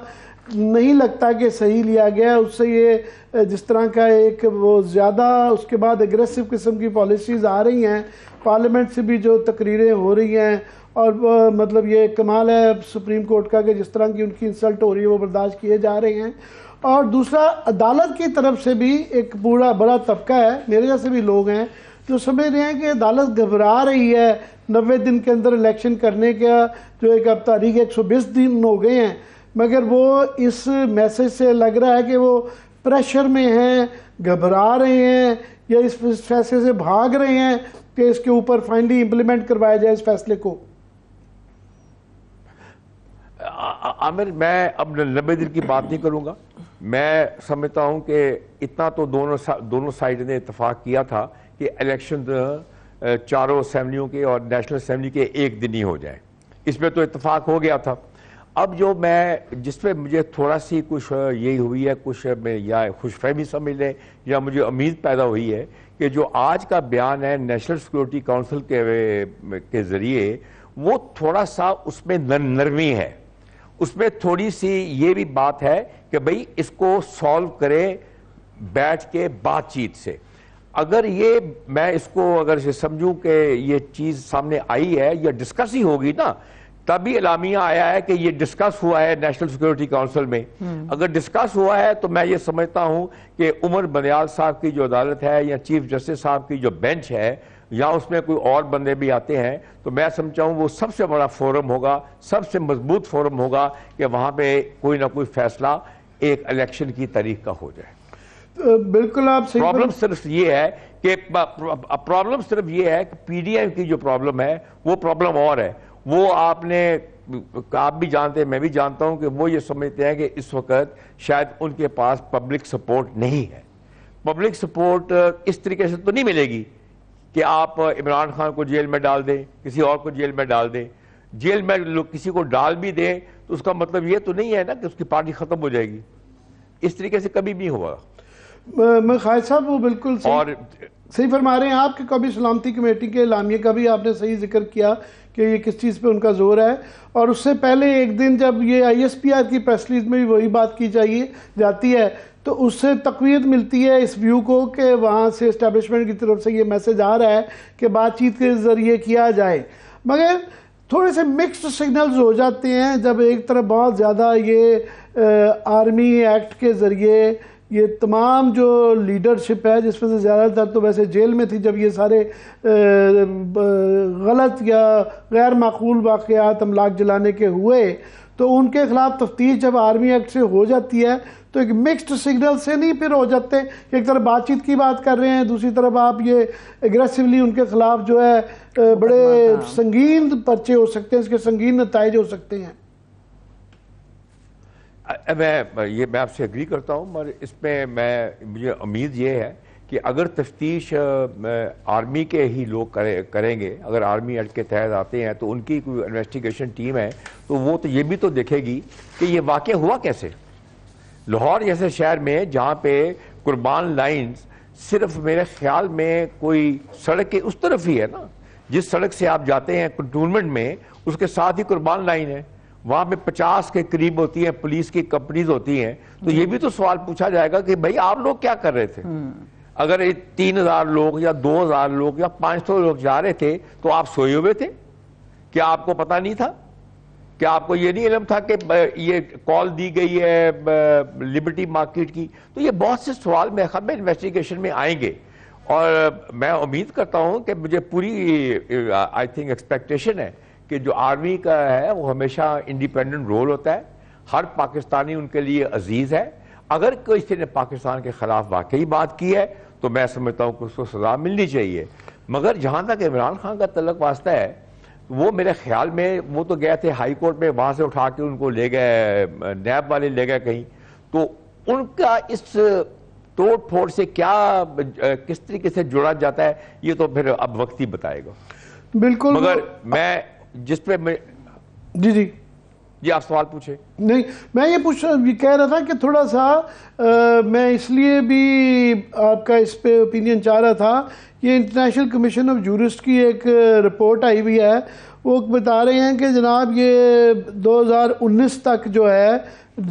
نہیں لگتا کہ صحیح لیا گیا. اس سے یہ جس طرح کا ایک وہ زیادہ اس کے بعد اگریسو قسم کی پالیسیز آ رہی ہیں, پارلیمنٹ سے بھی جو تقریریں ہو رہی ہیں, اور مطلب یہ کمال ہے سپریم کورٹ کا کہ جس طرح کی ان کی انسلٹ ہو رہی ہے وہ برداشت کیے جا رہے ہیں. اور دوسرا عدالت کی طرف سے بھی ایک بڑا طبقہ ہے, میرے جیسے بھی لوگ ہیں جو سمجھ رہے ہیں کہ عدالت گھبرا رہی ہے 90 دن کے اندر الیکشن کرنے کا, جو ایک اب تاریخ 120 دن ہو گئے ہیں, مگر وہ اس میسج سے لگ رہا ہے کہ وہ پریشر میں ہیں, گھبرا رہے ہیں, یا اس فیصلے سے بھاگ رہے ہیں کہ اس کے اوپر فائنلی امپلیمنٹ کروایا جائے اس فیصلے کو. عامر میں اب 90 دن کی بات نہیں کروں گا. میں سمجھتا ہوں کہ اتنا تو دونوں سائیڈ نے اتفاق کیا تھا کہ الیکشن 4 اسمبلیوں کے اور نیشنل اسمبلی کے ایک دن ہی ہو جائے, اس پہ تو اتفاق ہو گیا تھا. اب جو میں جس پہ مجھے تھوڑا سی کچھ یہی ہوئی ہے, کچھ میں یا خوش فہمی سمجھ لیں یا مجھے امید پیدا ہوئی ہے کہ جو آج کا بیان ہے نیشنل سیکورٹی کونسل کے ذریعے, وہ تھوڑا سا اس میں نرمی ہے, اس میں تھوڑی سی یہ بھی بات ہے کہ بھئی اس کو سالو کرے بیٹھ کے بات چیت سے. اگر یہ میں اس کو اگر سمجھوں کہ یہ چیز سامنے آئی ہے یا ڈسکس ہی ہوگی نا, تبھی اعلامیہ آیا ہے کہ یہ ڈسکس ہوا ہے نیشنل سیکورٹی کونسل میں. اگر ڈسکس ہوا ہے تو میں یہ سمجھتا ہوں کہ عمر بندیال صاحب کی جو عدالت ہے یا چیف جسٹس صاحب کی جو بینچ ہے, یا اس میں کوئی اور بندے بھی آتے ہیں, تو میں سمجھتا ہوں وہ سب سے بڑا فورم ہوگا, سب سے مضبوط فورم ہوگا کہ وہاں پہ کوئی نہ کوئی فیصلہ ایک الیکشن کی تاریخ کا ہو جائے. بالکل آپ صحیح. پرابلم صرف یہ ہے کہ PDM کی جو پرابلم ہے وہ پرابلم اور ہے. وہ آپ بھی جانتے ہیں, میں بھی جانتا ہوں کہ وہ یہ سمجھتے ہیں کہ اس وقت شاید ان کے پاس پبلک سپورٹ نہیں ہے. پبلک سپورٹ اس طریقے سے تو نہیں ملے گی کہ آپ عمران خان کو جیل میں ڈال دیں, کسی اور کو جیل میں ڈال دیں. جیل میں کسی کو ڈال بھی دیں تو اس کا مطلب یہ تو نہیں ہے نا کہ اس کی پارٹی ختم ہو جائے گی. اس طریقے سے کبھی نہیں ہوا. میں خالد صاحب وہ بالکل صحیح فرما رہے ہیں آپ کہ قومی سلامتی کمیٹی کے اعلامیے کا بھی آپ نے صحیح ذکر کیا کہ یہ کس چیز پہ ان کا زور ہے. اور اس سے پہلے ایک دن جب یہ ISPR کی پریس ریلیز میں بھی وہی بات کی جاتی ہے, تو اس سے تقویت ملتی ہے اس ویو کو کہ وہاں سے اسٹیبلشمنٹ کی طرف سے یہ میسج آ رہا ہے کہ بات چیت کے ذریعے کیا جائے. مگر تھوڑے سے مکسڈ سگنلز ہو جاتے ہیں جب ایک طرف بہت زیادہ یہ آرمی ایکٹ کے ذریعے یہ تمام جو لیڈرشپ ہے, جس میں سے زیادہ تر تو ویسے جیل میں تھی جب یہ سارے غلط یا غیر معقول واقعات املاک جلانے کے ہوئے, تو ان کے خلاف تفتیش جب آرمی ایکٹ سے ہو جاتی ہے تو ایک مکسڈ سگنل سے نہیں پھر ہو جاتے کہ ایک طرف بات چیت کی بات کر رہے ہیں, دوسری طرف آپ یہ اگریسولی ان کے خلاف جو ہے بڑے سنگین پرچے ہو سکتے ہیں, اس کے سنگین نتائج ہو سکتے ہیں. میں آپ سے اگری کرتا ہوں، مگر اس میں مجھے امید یہ ہے کہ اگر تفتیش آرمی کے ہی لوگ کریں گے، اگر آرمی ایکٹ کے تحت آتے ہیں تو ان کی کوئی انویسٹیگیشن ٹیم ہے تو وہ تو یہ بھی تو دیکھے گی کہ یہ واقع ہوا کیسے. لاہور جیسے شہر میں جہاں پہ قربان لائنز صرف میرے خیال میں کوئی سڑک کے اس طرف ہی ہے نا، جس سڑک سے آپ جاتے ہیں کنٹونمنٹ میں اس کے ساتھ ہی قربان لائن ہے، وہاں پہ 50 کے قریب ہوتی ہیں پولیس کی کمپنیز ہوتی ہیں، تو یہ بھی تو سوال پوچھا جائے گا کہ بھائی آپ لوگ کیا کر رہے تھے؟ اگر 3000 لوگ یا 2000 لوگ یا 500 لوگ جا رہے تھے تو آپ سوئے ہوئے تھے؟ کیا آپ کو پتہ نہیں تھا؟ کیا آپ کو یہ نہیں علم تھا کہ یہ کال دی گئی ہے لبرٹی مارکیٹ کی؟ تو یہ بہت سے سوال میں انویسٹیگیشن میں آئیں گے، اور میں امید کرتا ہوں کہ مجھے پوری آئی تھنک ایکسپیکٹیشن ہے کہ جو آرمی کا ہے وہ ہمیشہ انڈیپینڈنٹ رول ہوتا ہے، ہر پاکستانی ان کے لیے عزیز ہے. اگر کسی نے پاکستان کے خلاف واقعی بات کی ہے تو میں سمجھتا ہوں کہ اس کو سزا ملنی چاہیے. مگر جہاں تک عمران خان کا تعلق واسطہ ہے، وہ میرے خیال میں وہ تو گئے تھے ہائی کورٹ میں، وہاں سے اٹھا کے ان کو لے گئے نیب والے لے گئے کہیں، تو ان کا اس توڑ پھوڑ سے کیا کس طریقے سے جڑا جاتا ہے یہ تو پھر اب وقت ہی بتائے گا. بالکل. مگر میں جس پہ جی آپ سوال پوچھے. نہیں میں یہ کہہ رہا تھا کہ تھوڑا سا میں اس لیے بھی آپ کا اس پہ اوپینین چاہ رہا تھا. یہ انٹرنیشنل کمیشن آف جورسٹ کی ایک رپورٹ آئی ہوئی ہے، وہ بتا رہے ہیں کہ جناب یہ 2019 تک جو ہے،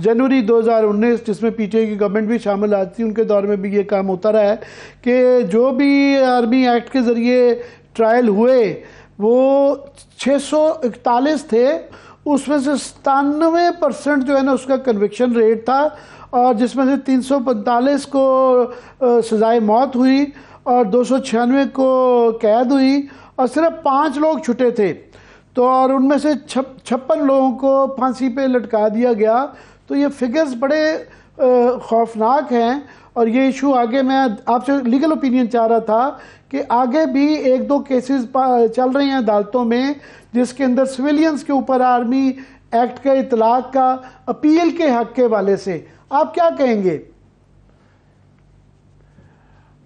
جنوری 2019 جس میں پی ٹی آئی کی گورنمنٹ بھی شامل آتی تھی، ان کے دور میں بھی یہ کام ہوتا رہا ہے کہ جو بھی آرمی ایکٹ کے ذریعے ٹرائل ہوئے وہ 641 تھے، اس میں سے 97% جو ہے نا اس کا کنوکشن ریٹ تھا، اور جس میں سے 345 کو سزائے موت ہوئی اور 296 کو قید ہوئی، اور صرف 5 لوگ چھٹے تھے، تو اور ان میں سے 56 لوگوں کو پھانسی پہ لٹکا دیا گیا. تو یہ فگرز بڑے خوفناک ہیں، اور یہ ایشو آگے میں آپ سے لیگل اوپینین چاہ رہا تھا کہ آگے بھی 1-2 کیسز چل رہی ہیں عدالتوں میں جس کے اندر سویلینز کے اوپر آرمی ایکٹ کے اطلاق کا اپیل کے حق کے والے سے آپ کیا کہیں گے؟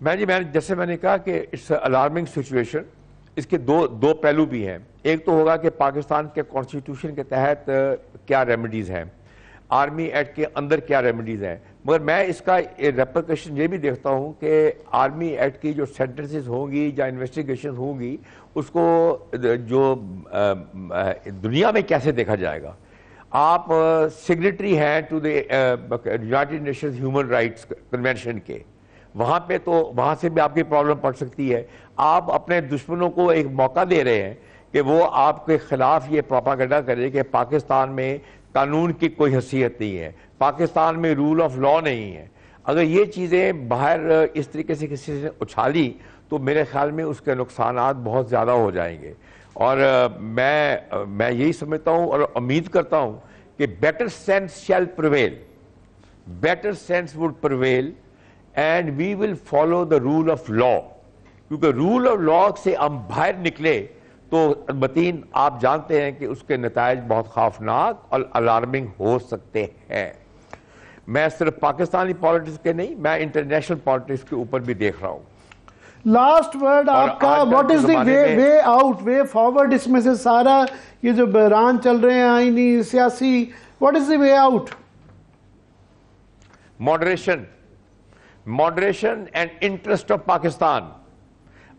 میں جیسے میں نے کہا کہ اٹس الارمنگ سچویشن. اس کے دو پہلو بھی ہیں. ایک تو ہوگا کہ پاکستان کے کانسٹیٹیوشن کے تحت کیا ریمیڈیز ہیں، آرمی ایکٹ کے اندر کیا ریمیڈیز ہیں، مگر میں اس کا ریپرکشن یہ بھی دیکھتا ہوں کہ آرمی ایکٹ کی جو سینٹنسز ہوں گی یا انویسٹیگیشن ہوں گی اس کو جو دنیا میں کیسے دیکھا جائے گا. آپ سگنیٹری ہیں to the United Nations human rights convention کے، وہاں پہ تو وہاں سے بھی آپ کی پرابلم پڑ سکتی ہے. آپ اپنے دشمنوں کو ایک موقع دے رہے ہیں کہ وہ آپ کے خلاف یہ پروپاگنڈا کرے کہ پاکستان میں قانون کی کوئی حیثیت نہیں ہے، پاکستان میں رول آف لا نہیں ہے. اگر یہ چیزیں باہر اس طریقے سے کسی سے اچھالی تو میرے خیال میں اس کے نقصانات بہت زیادہ ہو جائیں گے. اور میں یہی سمجھتا ہوں اور امید کرتا ہوں کہ better sense shall prevail, better sense would prevail and we will follow the rule of law. کیونکہ رول آف لا سے ہم باہر نکلے تو متین آپ جانتے ہیں کہ اس کے نتائج بہت خوفناک اور الارمنگ ہو سکتے ہیں. میں صرف پاکستانی پالیٹکس کے نہیں، میں انٹرنیشنل پالیٹکس کے اوپر بھی دیکھ رہا ہوں. لاسٹ ورڈ آپ کا، what is the way out, way forward اس میں سے سارا یہ جو بحران چل رہے ہیں آئینی سیاسی، what is the way out? Moderation and interest of Pakistan.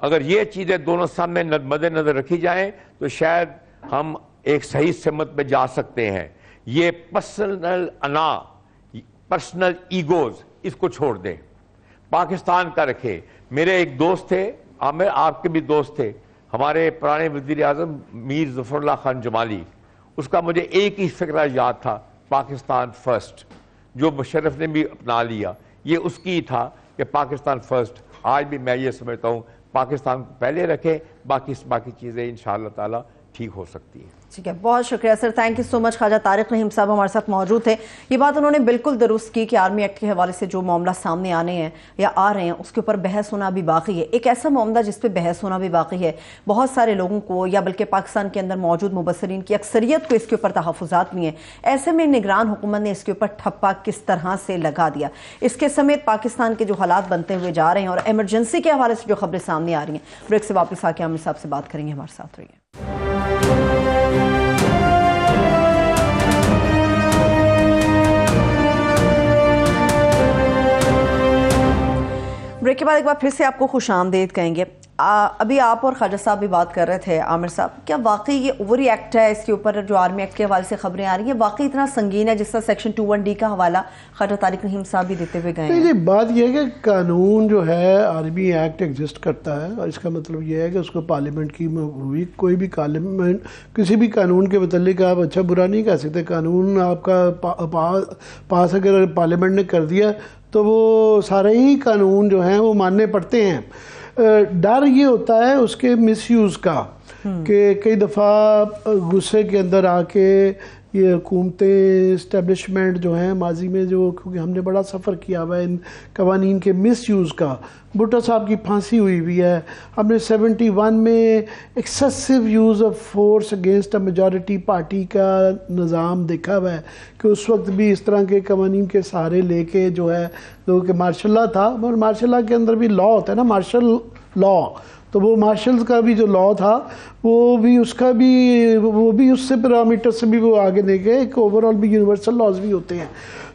اگر یہ چیزیں دونوں سامنے مد نظر رکھی جائیں تو شاید ہم ایک صحیح سمت پہ جا سکتے ہیں. یہ پرسنل ایگوز اس کو چھوڑ دیں، پاکستان کا رکھے. میرے ایک دوست تھے عامر، آپ کے بھی دوست تھے، ہمارے پرانے وزیر اعظم میر ظفر اللہ خان جمالی. اس کا مجھے ایک ہی فکرہ یاد تھا، پاکستان فرسٹ، جو مشرف نے بھی اپنا لیا. یہ اس کی تھا کہ پاکستان فرسٹ. آج بھی میں یہ سمجھتا ہوں پاکستان کو پہلے رکھیں، باقی چیزیں انشاءاللہ تعالی ٹھیک ہو سکتی ہے. ٹھیک ہے, بہت شکریہ سر, تھینک یو سو مچ. خواجہ طارق رحیم صاحب ہمارے ساتھ موجود تھے. یہ بات انہوں نے بالکل درست کی کہ آرمی ایکٹ کے حوالے سے جو معاملہ سامنے آنے ہیں یا آ رہے ہیں اس کے اوپر بحث ہونا بھی باقی ہے. ایک ایسا معاملہ جس پہ بحث ہونا بھی باقی ہے, بہت سارے لوگوں کو یا بلکہ پاکستان کے اندر موجود مبصرین کی اکثریت کو اس کے اوپر تحفظات بھی ہیں. ایسے میں نگران حکومت نے اس کے اوپر ٹھپا کس طرح سے لگا دیا, اس کے سمیت پاکستان کے جو حالات بنتے ہوئے جا رہے ہیں اور ایمرجنسی کے حوالے سے جو خبریں سامنے آ رہی ہیں. بریک سے واپس آ کے عامر صاحب سے بات کریں گے, ہمارے ساتھ رہیے. بریک کے بعد ایک بار پھر سے آپ کو خوش آمدید کہیں گے. ابھی آپ اور خواجہ صاحب بھی بات کر رہے تھے عامر صاحب, کیا واقعی یہ اووری ایکٹ ہے اس کے اوپر جو آرمی ایکٹ کے حوالے سے خبریں آ رہی ہیں واقعی اتنا سنگین ہے جس طرح سیکشن 21D کا حوالہ خواجہ طارق رحیم صاحب بھی دیتے ہوئے گئے ہیں؟ نہیں, بات یہ ہے کہ قانون جو ہے آرمی ایکٹ ایگزسٹ کرتا ہے, اور اس کا مطلب یہ ہے کہ اس کو پارلیمنٹ کی ہوئی کوئی بھی کسی بھی قانون کے متعلق آپ اچھا برا نہیں کہہ سکتے. قانون آپ کا پاس اگر پارلیمنٹ نے کر دیا تو وہ سارے ہی قانون جو ہیں وہ ماننے پڑتے ہیں. ڈر یہ ہوتا ہے اس کے مس یوز کا کہ کئی دفعہ غصے کے اندر آ کے یہ حکومتیں اسٹیبلشمنٹ جو ہیں ماضی میں جو, کیونکہ ہم نے بڑا سفر کیا ہوا ہے ان قوانین کے مس یوز کا. بھٹو صاحب کی پھانسی ہوئی ہوئی ہے, ہم نے 71 میں excessive use of force against a majority party کا نظام دیکھا ہوا ہے کہ اس وقت بھی اس طرح کے قوانین کے سہارے لے کے جو ہے کہ مارشل لا تھا, اور مارشل لا کے اندر بھی لا ہوتا ہے نا, مارشل لا, تو وہ مارشلز کا بھی جو لا تھا وہ بھی اس کا بھی وہ بھی اس سے پیرامیٹر سے بھی وہ آگے لے گئے کہ اوور آل بھی یونیورسل لاز بھی ہوتے ہیں.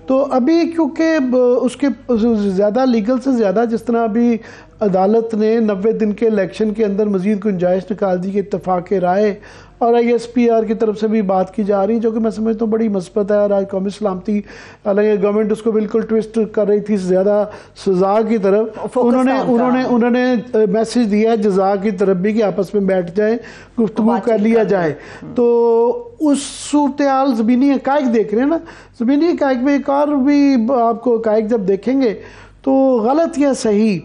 تو ابھی کیونکہ اس کے زیادہ لیگل سے زیادہ جس طرح ابھی عدالت نے 90 دن کے الیکشن کے اندر مزید گنجائش نکال دی کہ اتفاق رائے, اور ISPR کی طرف سے بھی بات کی جا رہی ہے جو کہ میں سمجھتا ہوں بڑی مثبت ہے. اور آج قومی سلامتی حالانکہ گورنمنٹ اس کو بالکل ٹویسٹ کر رہی تھی زیادہ سزا کی طرف, انہوں نے میسج دیا ہے جزا کی طرف بھی کہ آپس میں بیٹھ جائیں, گفتگو کر لیا جائے. تو اس صورتحال زمینی حقائق دیکھ رہے ہیں نا, زمینی حقائق میں ایک اور بھی آپ کو حقائق جب دیکھیں گے تو غلط یا صحیح,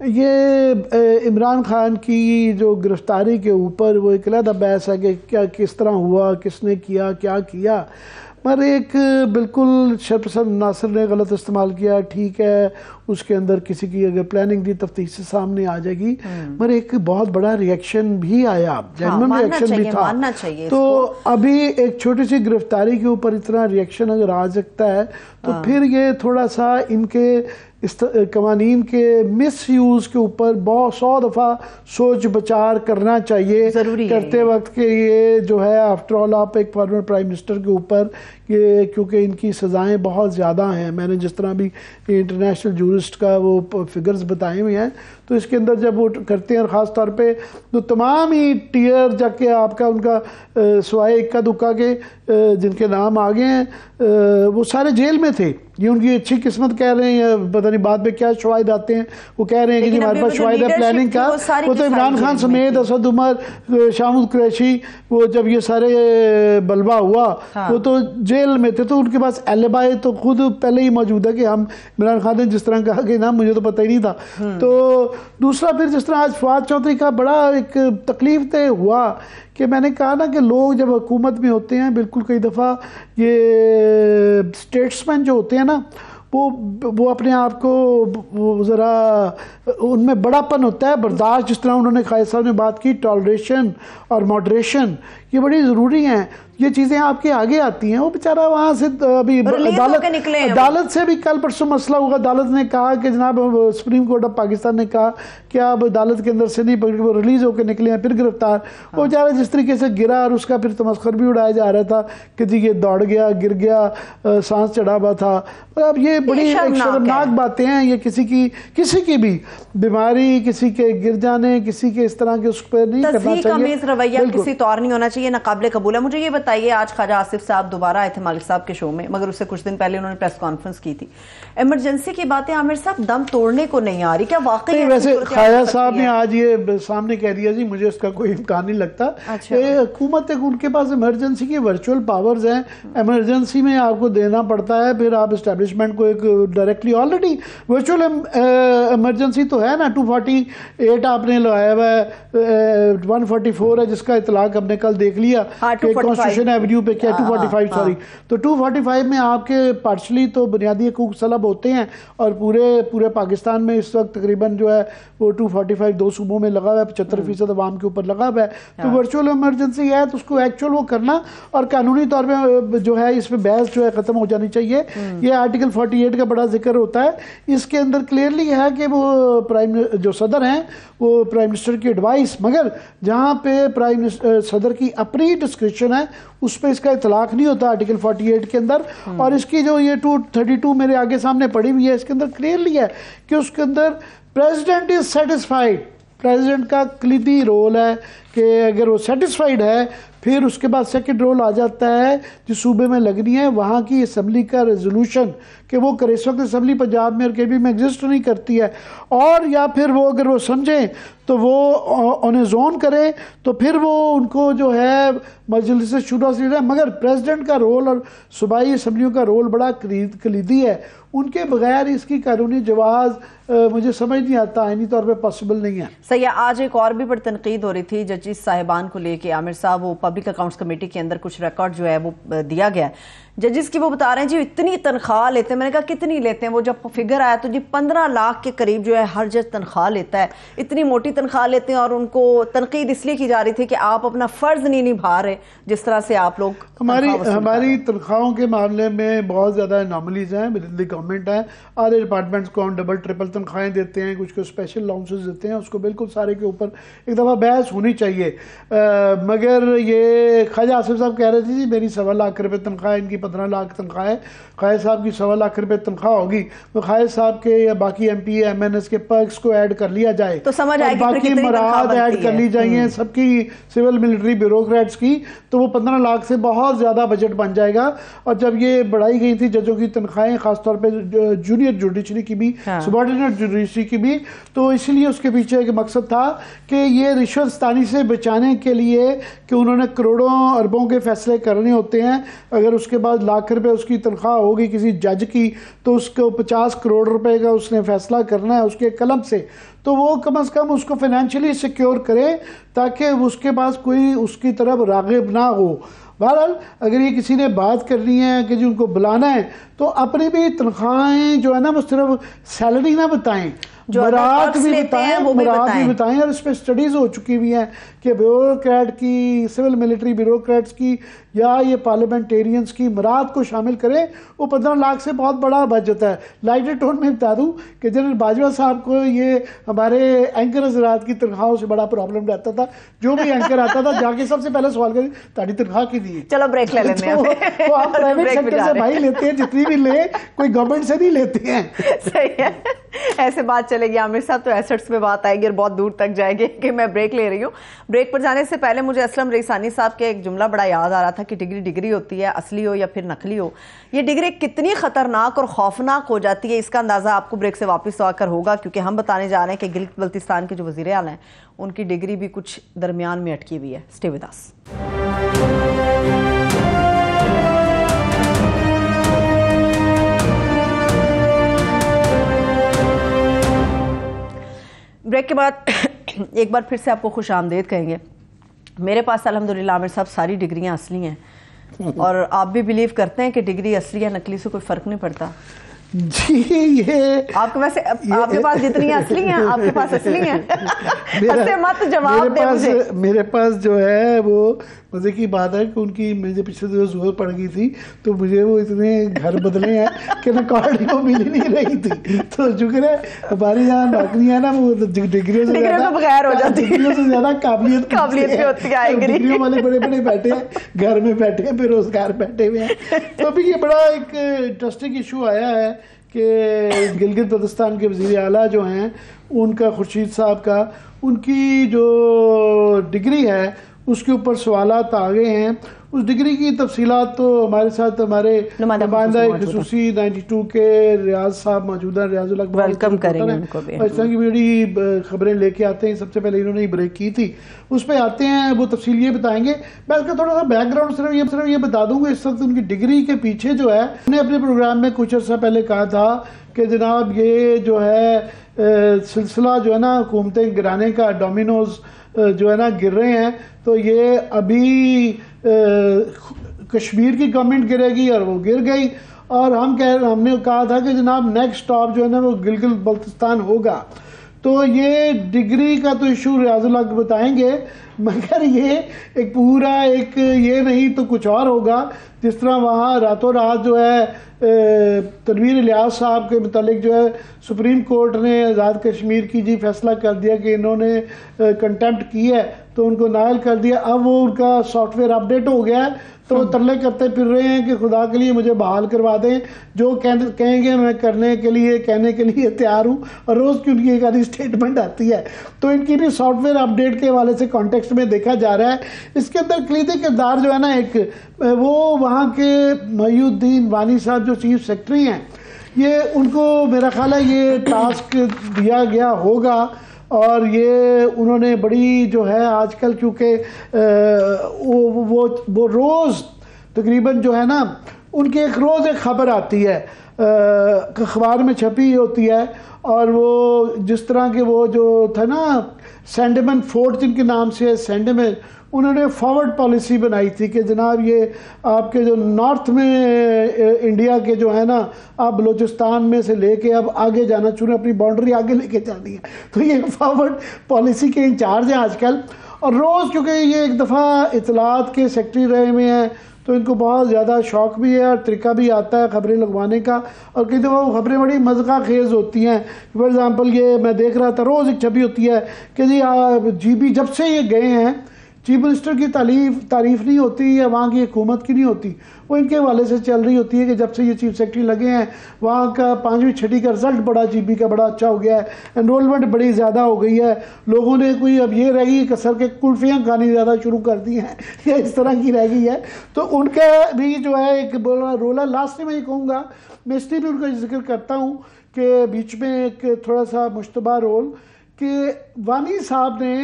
یہ عمران خان کی جو گرفتاری کے اوپر وہ ایک علیحدہ بحث ہے کہ کیا کس طرح ہوا, کس نے کیا, کیا کیا, مگر ایک بالکل شرپسند ناصر نے غلط استعمال کیا. ٹھیک ہے اس کے اندر کسی کی اگر پلاننگ دی تفتیش سے سامنے آ جائے گی, مگر ایک بہت بڑا ریئیکشن بھی آیا, جینوئن ریئیکشن بھی تھا. تو ابھی ایک چھوٹی سی گرفتاری کے اوپر اتنا ریئیکشن اگر آ سکتا ہے تو پھر یہ تھوڑا سا ان کے قوانین کے مس یوز کے اوپر 100 دفعہ سوچ بچار کرنا چاہیے کرتے وقت کہ یہ جو ہے آفٹر آل آپ ایک فارمر پرائم منسٹر کے اوپر یہ, کیونکہ ان کی سزائیں بہت زیادہ ہیں, میں نے جس طرح بھی انٹرنیشنل جورسٹ کا وہ فگرز بتائے ہوئے ہیں, تو اس کے اندر جب وہ کرتے ہیں اور خاص طور پہ تو تمام ہی ٹیئر جا کے آپ کا ان کا سوائے اکا دکا کے جن کے نام آگے ہیں وہ سارے جیل میں تھے. یہ ان کی اچھی قسمت کہہ رہے ہیں, یا پتہ نہیں بعد میں کیا شواہد آتے ہیں, وہ کہہ رہے ہیں کہ جی ہمارے پاس شواہد ہے پلاننگ کا. وہ تو عمران خان سمیت اسد عمر, شاہمود قریشی, وہ جب یہ سارے بلوا ہوا وہ تو جیل میں تھے, تو ان کے پاس ایلیبائی تو خود پہلے ہی موجود ہے کہ ہم عمران خان نے جس طرح کہا کہ نا مجھے تو پتہ ہی نہیں تھا. تو دوسرا پھر جس طرح آج فواد چودھری کا بڑا ایک تکلیف دہ ہوا کہ میں نے کہا نا کہ لوگ جب حکومت میں ہوتے ہیں بالکل کئی دفعہ یہ اسٹیٹسمین جو ہوتے ہیں نا وہ اپنے آپ کو ذرا ان میں بڑا پن ہوتا ہے, برداشت, جس طرح انہوں نے قائد صاحب نے بات کی, ٹالریشن اور ماڈریشن یہ بڑی ضروری ہیں. یہ چیزیں آپ کے آگے آتی ہیں. وہ بیچارہ وہاں سے ابھی عدالت سے بھی کل پرسوں مسئلہ ہوگا, عدالت نے کہا کہ جناب سپریم کورٹ آف پاکستان نے کہا کہ آپ عدالت کے اندر سے نہیں پکڑ کے وہ ریلیز ہو کے نکلے ہیں, پھر گرفتار. وہ بیچارہ جس طریقے سے گرا اور اس کا پھر تمسخر بھی اڑایا جا رہا تھا کہ جی یہ دوڑ گیا, گر گیا, سانس چڑھا ہوا تھا. اب یہ بڑی شرمناک باتیں ہیں. یہ کسی کی بھی بیماری, کسی کے گر جانے, کسی کے اس طرح کے اس پہ نہیں کرنا چاہیے. تذہیق آمیز رویہ کسی طور نہیں ہونا چاہیے, ناقابل قبول ہے. مجھے یہ بتائیے آج خواجہ آصف صاحب دوبارہ آئے تھے مالک صاحب کے شو میں، مگر اس سے کچھ دن پہلے انہوں نے پریس کانفرنس کی تھی. ایمرجنسی کی باتیں عامر صاحب دم توڑنے کو نہیں آ رہی، کیا واقعی ویسے خواجہ صاحب نے آج یہ سامنے کہہ دیا جی مجھے اس کا کوئی امکان نہیں لگتا. حکومت ان کے پاس ایمرجنسی کی ورچوئل پاورز ہیں، ایمرجنسی میں آپ کو دینا پڑتا ہے، پھر آپ اسٹیبلشمنٹ کو ایک ڈائریکٹلی آلریڈی ورچوئل ایمرجنسی تو ہے نا. 248 آپ نے لگایا ہوا ہے، 144 ہے جس کا اطلاق ہم نے کل دیکھ لیا کہ کانسٹیٹیوشن ایونیو پہ کیا 245 سوری. تو 245 میں آپ کے پارشلی تو بنیادی حقوق سلب ہوتے ہیں، اور پورے پاکستان میں اس وقت تقریباً جو ہے وہ 245 2 صوبوں میں لگا ہوا ہے، 75% عوام کے اوپر لگا ہوا ہے. تو ورچوئل ایمرجنسی ہے تو اس کو ایکچوئل وہ کرنا، اور قانونی طور پہ جو ہے اس پہ بحث جو ہے ختم ہو جانی چاہیے. یہ آرٹیکل 48 کا بڑا ذکر ہوتا ہے، اس کے اندر کلیئرلی ہے کہ وہ جو صدر ہیں وہ پرائم منسٹر کی ایڈوائس، مگر جہاں پہ صدر کی اپنی ڈسکرپشن ہے اس پہ اس کا اطلاق نہیں ہوتا آرٹیکل 48 کے اندر. اور اس کی جو یہ 232 میرے آگے سامنے پڑی ہوئی ہے، اس کے اندر کلیئرلی ہے کہ اس کے اندر پریزیڈنٹ از سیٹسفائیڈ. پریزیڈنٹ کا کلیدی رول ہے کہ اگر وہ سیٹسفائیڈ ہے پھر اس کے بعد سیکنڈ رول آ جاتا ہے جس صوبے میں لگنی ہے وہاں کی اسمبلی کا ریزولوشن کہ وہ کرے. اس وقت اسمبلی پنجاب میں اور کے بی میں ایگزسٹ نہیں کرتی ہے، اور یا پھر وہ اگر وہ سمجھیں تو وہ آن اے زون کرے تو پھر وہ ان کو جو ہے مجلس شورا سے ہے. مگر پریزیڈنٹ کا رول اور صوبائی اسمبلیوں کا رول بڑا کلیدی ہے، ان کے بغیر اس کی قانونی جواز مجھے سمجھ نہیں آتا، آئینی طور پہ پاسبل نہیں ہے. سیاح آج ایک اور بھی بڑی تنقید ہو رہی تھی ججز صاحبان کو لے کے. عامر صاحب وہ پبلک اکاؤنٹس کمیٹی کے اندر کچھ ریکارڈ جو ہے وہ دیا گیا ہے ججز کی، وہ بتا رہے ہیں جی اتنی تنخواہ لیتے ہیں. میں نے کہا کتنی لیتے ہیں؟ وہ جب فگر آیا تو جی 15 لاکھ کے قریب جو ہے ہر جج تنخواہ لیتا ہے. اتنی موٹی تنخواہ لیتے ہیں، اور ان کو تنقید اس لیے کی جا رہی تھی کہ آپ اپنا فرض نہیں نبھا رہے جس طرح سے آپ لوگ. ہماری تنخواہوں کے معاملے میں بہت زیادہ اناملیز ہیں ود دی گورنمنٹ ہیں. آدھے ڈپارٹمنٹس کو ہم ڈبل ٹرپل تنخواہیں دیتے ہیں، کچھ کو اسپیشل الاؤنسز دیتے ہیں، اس کو بالکل سارے کے اوپر ایک دفعہ بحث ہونی چاہیے. مگر یہ خواجہ آصف صاحب کہہ رہے تھے جی میری 1.25 لاکھ روپے تنخواہ، ان کی 15 لاکھ تنخواہ ہے. خواجہ صاحب کی 1.25 لاکھ روپے تنخواہ ہوگی تو خواجہ صاحب کے یا باقی M P M N S کے پرکس کو ایڈ کر لیا جائے تو سمجھ آئے گی، باقی مراعات ایڈ کر لی جائیں سب کی سول ملٹری بیوروکریٹس کی، تو وہ 15 لاکھ سے بہت زیادہ بجٹ بن جائے گا. اور جب یہ بڑھائی گئی تھی ججوں کی تنخواہیں، خاص طور پہ جونیئر جوڈیشری کی بھی، سبارڈینیٹ جوڈیشری کی بھی، تو اس لیے اس کے پیچھے ایک مقصد تھا کہ یہ رشوت ستانی سے بچانے کے لیے کہ انہوں نے کروڑوں اربوں کے فیصلے کرنے ہوتے ہیں. اگر اس کے بعد لاکھ روپے اس کی تنخواہ ہوگی کسی جج کی تو اس کو 50 کروڑ روپے کا اس نے فیصلہ کرنا ہے اس کے قلم سے، تو وہ کم از کم اس کو فائنینشلی سیکیور کرے تاکہ اس کے پاس کوئی اس کی طرف راغب نہ ہو. بہرحال اگر یہ کسی نے بات کرنی ہے کہ جی ان کو بلانا ہے تو اپنی بھی تنخواہیں جو ہے نا وہ صرف سیلری نہ بتائیں، مراد بھی بتائیں. اور اس پہ سٹڈیز ہو چکی ہوئی ہیں کہ بیوروکریٹ کی، سول ملٹری بیوروکریٹس کی یا یہ پارلیمنٹیرینز کی مراد کو شامل کریں. وہ 15 لاکھ سے بہت بڑا بچ جاتا ہے. لائٹر ٹون میں بتا دوں کہ جنرل باجوہ صاحب کو یہ ہمارے اینکر حضرات کی تنخواہوں سے بڑا پرابلم رہتا تھا. جو بھی اینکر آتا تھا جا کے سب سے پہلے سوال کریں تاڑی تنخواہ کی دی. چلو بریک لے لیتے ہیں. وہ آپ پرائیویٹ سیکٹر سے بھائی لیتے ہیں، جتنی بھی لے کوئی گورنمنٹ سے نہیں لیتے ہیں. صحیح ہے، ایسے بات چلے گی. عامر صاحب تو ایسٹس پہ بات آئے گی اور بہت دور تک جائے گی کہ میں بریک لے رہی ہوں. بریک پر جانے سے پہلے مجھے اسلم ریسانی صاحب کے ایک جملہ بڑا یاد آ رہا تھا کہ ڈگری ہوتی ہے، اصلی ہو یا پھر نقلی ہو. یہ ڈگری کتنی خطرناک اور خوفناک ہو جاتی ہے اس کا اندازہ آپ کو بریک سے واپس آ کر ہوگا، کیونکہ ہم بتانے جا رہے ہیں کہ گلگت بلتستان کے جو وزیر اعلیٰ ہیں ان کی ڈگری بھی کچھ درمیان میں اٹکی ہوئی ہے. Stay with us. بریک کے بعد ایک بار پھر سے آپ کو خوش آمدید کہیں گے. میرے پاس الحمدللہ عامر صاحب ساری ڈگریاں اصلی ہیں، اور آپ بھی بیلیو کرتے ہیں کہ ڈگری اصلی یا نقلی سے کوئی فرق نہیں پڑتا؟ جی یہ آپ کے ویسے آپ کے پاس جتنی اصلی ہیں آپ کے پاس اصلی ہیں. ایسے مت جواب دے مجھے. میرے پاس جو ہے وہ مزے کی بات ہے کہ ان کی مجھے پچھلے دنوں زور پڑ گئی تھی تو مجھے وہ اتنے گھر بدلے ہیں کہ ریکارڈ کو مل ہی نہیں رہی تھی. تو شکر ہے ہماری یہاں نوکری ہے نا وہ ڈگریوں سے زیادہ قابلیت بھی ہوتی ہے. ڈگریوں والے بڑے بڑے بیٹھے ہیں گھر میں، بیٹھے ہیں بے روزگار بیٹھے ہوئے ہیں. تو ابھی یہ بڑا ایک انٹرسٹنگ ایشو آیا ہے کہ گلگت بلتستان کے وزیر اعلیٰ جو ہیں ان کا، خورشید صاحب کا، ان کی جو ڈگری ہے اس کے اوپر سوالات آ گئے ہیں. اس ڈگری کی تفصیلات تو ہمارے ساتھ ہمارے نمائندہ خصوصی 92 کے ریاض صاحب موجود ہیں, ریاض الحق, ویلکم کریں گے ان کو بھی. اس طرح کی بڑی خبریں لے کے آتے ہیں. سب سے پہلے انہوں نے بریک کی تھی, اس پہ آتے ہیں, وہ تفصیل یہ بتائیں گے. میں اس کا تھوڑا سا بیک گراؤنڈ صرف یہ بتا دوں گا. اس وقت ان کی ڈگری کے پیچھے جو ہے, میں نے اپنے پروگرام میں کچھ عرصہ پہلے کہا تھا کہ جناب یہ جو ہے سلسلہ جو ہے نا حکومتیں گرانے کا, ڈومینوز جو ہے نا گر رہے ہیں, تو یہ ابھی کشمیر کی گورنمنٹ گرے گی اور وہ گر گئی, اور ہم نے کہا تھا کہ جناب نیکسٹ سٹاپ جو ہے نا وہ گلگت بلتستان ہوگا. تو یہ ڈگری کا تو ایشو ریاض الحق بتائیں گے, مگر یہ ایک پورا ایک یہ نہیں تو کچھ اور ہوگا. جس طرح وہاں راتوں رات جو ہے تنویر الیاس صاحب کے متعلق جو ہے سپریم کورٹ نے آزاد کشمیر کی جی فیصلہ کر دیا کہ انہوں نے کنٹمپٹ کی ہے تو ان کو نائل کر دیا. اب وہ ان کا سافٹ ویئر اپڈیٹ ہو گیا ہے, تو وہ ترلے کرتے پھر رہے ہیں کہ خدا کے لیے مجھے بحال کروا دیں, جو کہیں گے میں کرنے کے لیے کہنے کے لیے تیار ہوں. اور روز کی ان کی ایک آدھی اسٹیٹمنٹ آتی ہے. تو ان کی بھی سافٹ ویئر اپڈیٹ کے حوالے سے کانٹیکسٹ میں دیکھا جا رہا ہے. اس کے اندر کلیدی کردار جو ہے نا ایک, وہ وہاں کے محی الدین وانی صاحب جو چیف سیکرٹری ہیں, یہ ان کو میرا خیال ہے یہ ٹاسک دیا گیا ہوگا, اور یہ انہوں نے بڑی جو ہے آج کل کیونکہ وہ روز تقریباً جو ہے نا ان کی ایک روز ایک خبر آتی ہے, اخبار میں چھپی ہوتی ہے, اور وہ جس طرح کے وہ جو تھا نا سینڈمن فورٹ جن کے نام سے سینڈمن, انہوں نے فارورڈ پالیسی بنائی تھی کہ جناب یہ آپ کے جو نارتھ میں انڈیا کے جو ہے نا, آپ بلوچستان میں سے لے کے اب آگے جانا چاہیں, اپنی باؤنڈری آگے لے کے جانی ہے. تو یہ فارورڈ پالیسی کے انچارج ہیں آج کل, اور روز کیونکہ یہ ایک دفعہ اطلاعات کے سیکرٹری رہے ہوئے ہیں تو ان کو بہت زیادہ شوق بھی ہے اور طریقہ بھی آتا ہے خبریں لگوانے کا, اور کئی دفعہ وہ خبریں بڑی مذاق خیز ہوتی ہیں. فار ایگزامپل یہ میں دیکھ رہا تھا روز ایک چھپی ہوتی ہے کہ جی بی جب سے یہ گئے ہیں چیف منسٹر کی تعریف نہیں ہوتی یا وہاں کی حکومت کی نہیں ہوتی, وہ ان کے حوالے سے چل رہی ہوتی ہے کہ جب سے یہ چیف سیکرٹری لگے ہیں وہاں کا 5ویں 6ٹی کا رزلٹ بڑا جی بی کا بڑا اچھا ہو گیا ہے, انرولمنٹ بڑی زیادہ ہو گئی ہے, لوگوں نے کوئی اب یہ رہ گئی کسر کے کلفیاں کھانی زیادہ شروع کر دی ہیں, یا اس طرح کی رہ گئی ہے. تو ان کا بھی جو ہے ایک بڑا رول ہے. لاسٹ میں یہ کہوں گا, میں اس لیے بھی ان کا ذکر کرتا ہوں کہ بیچ میں ایک تھوڑا سا مشتبہ رول, کہ وانی صاحب نے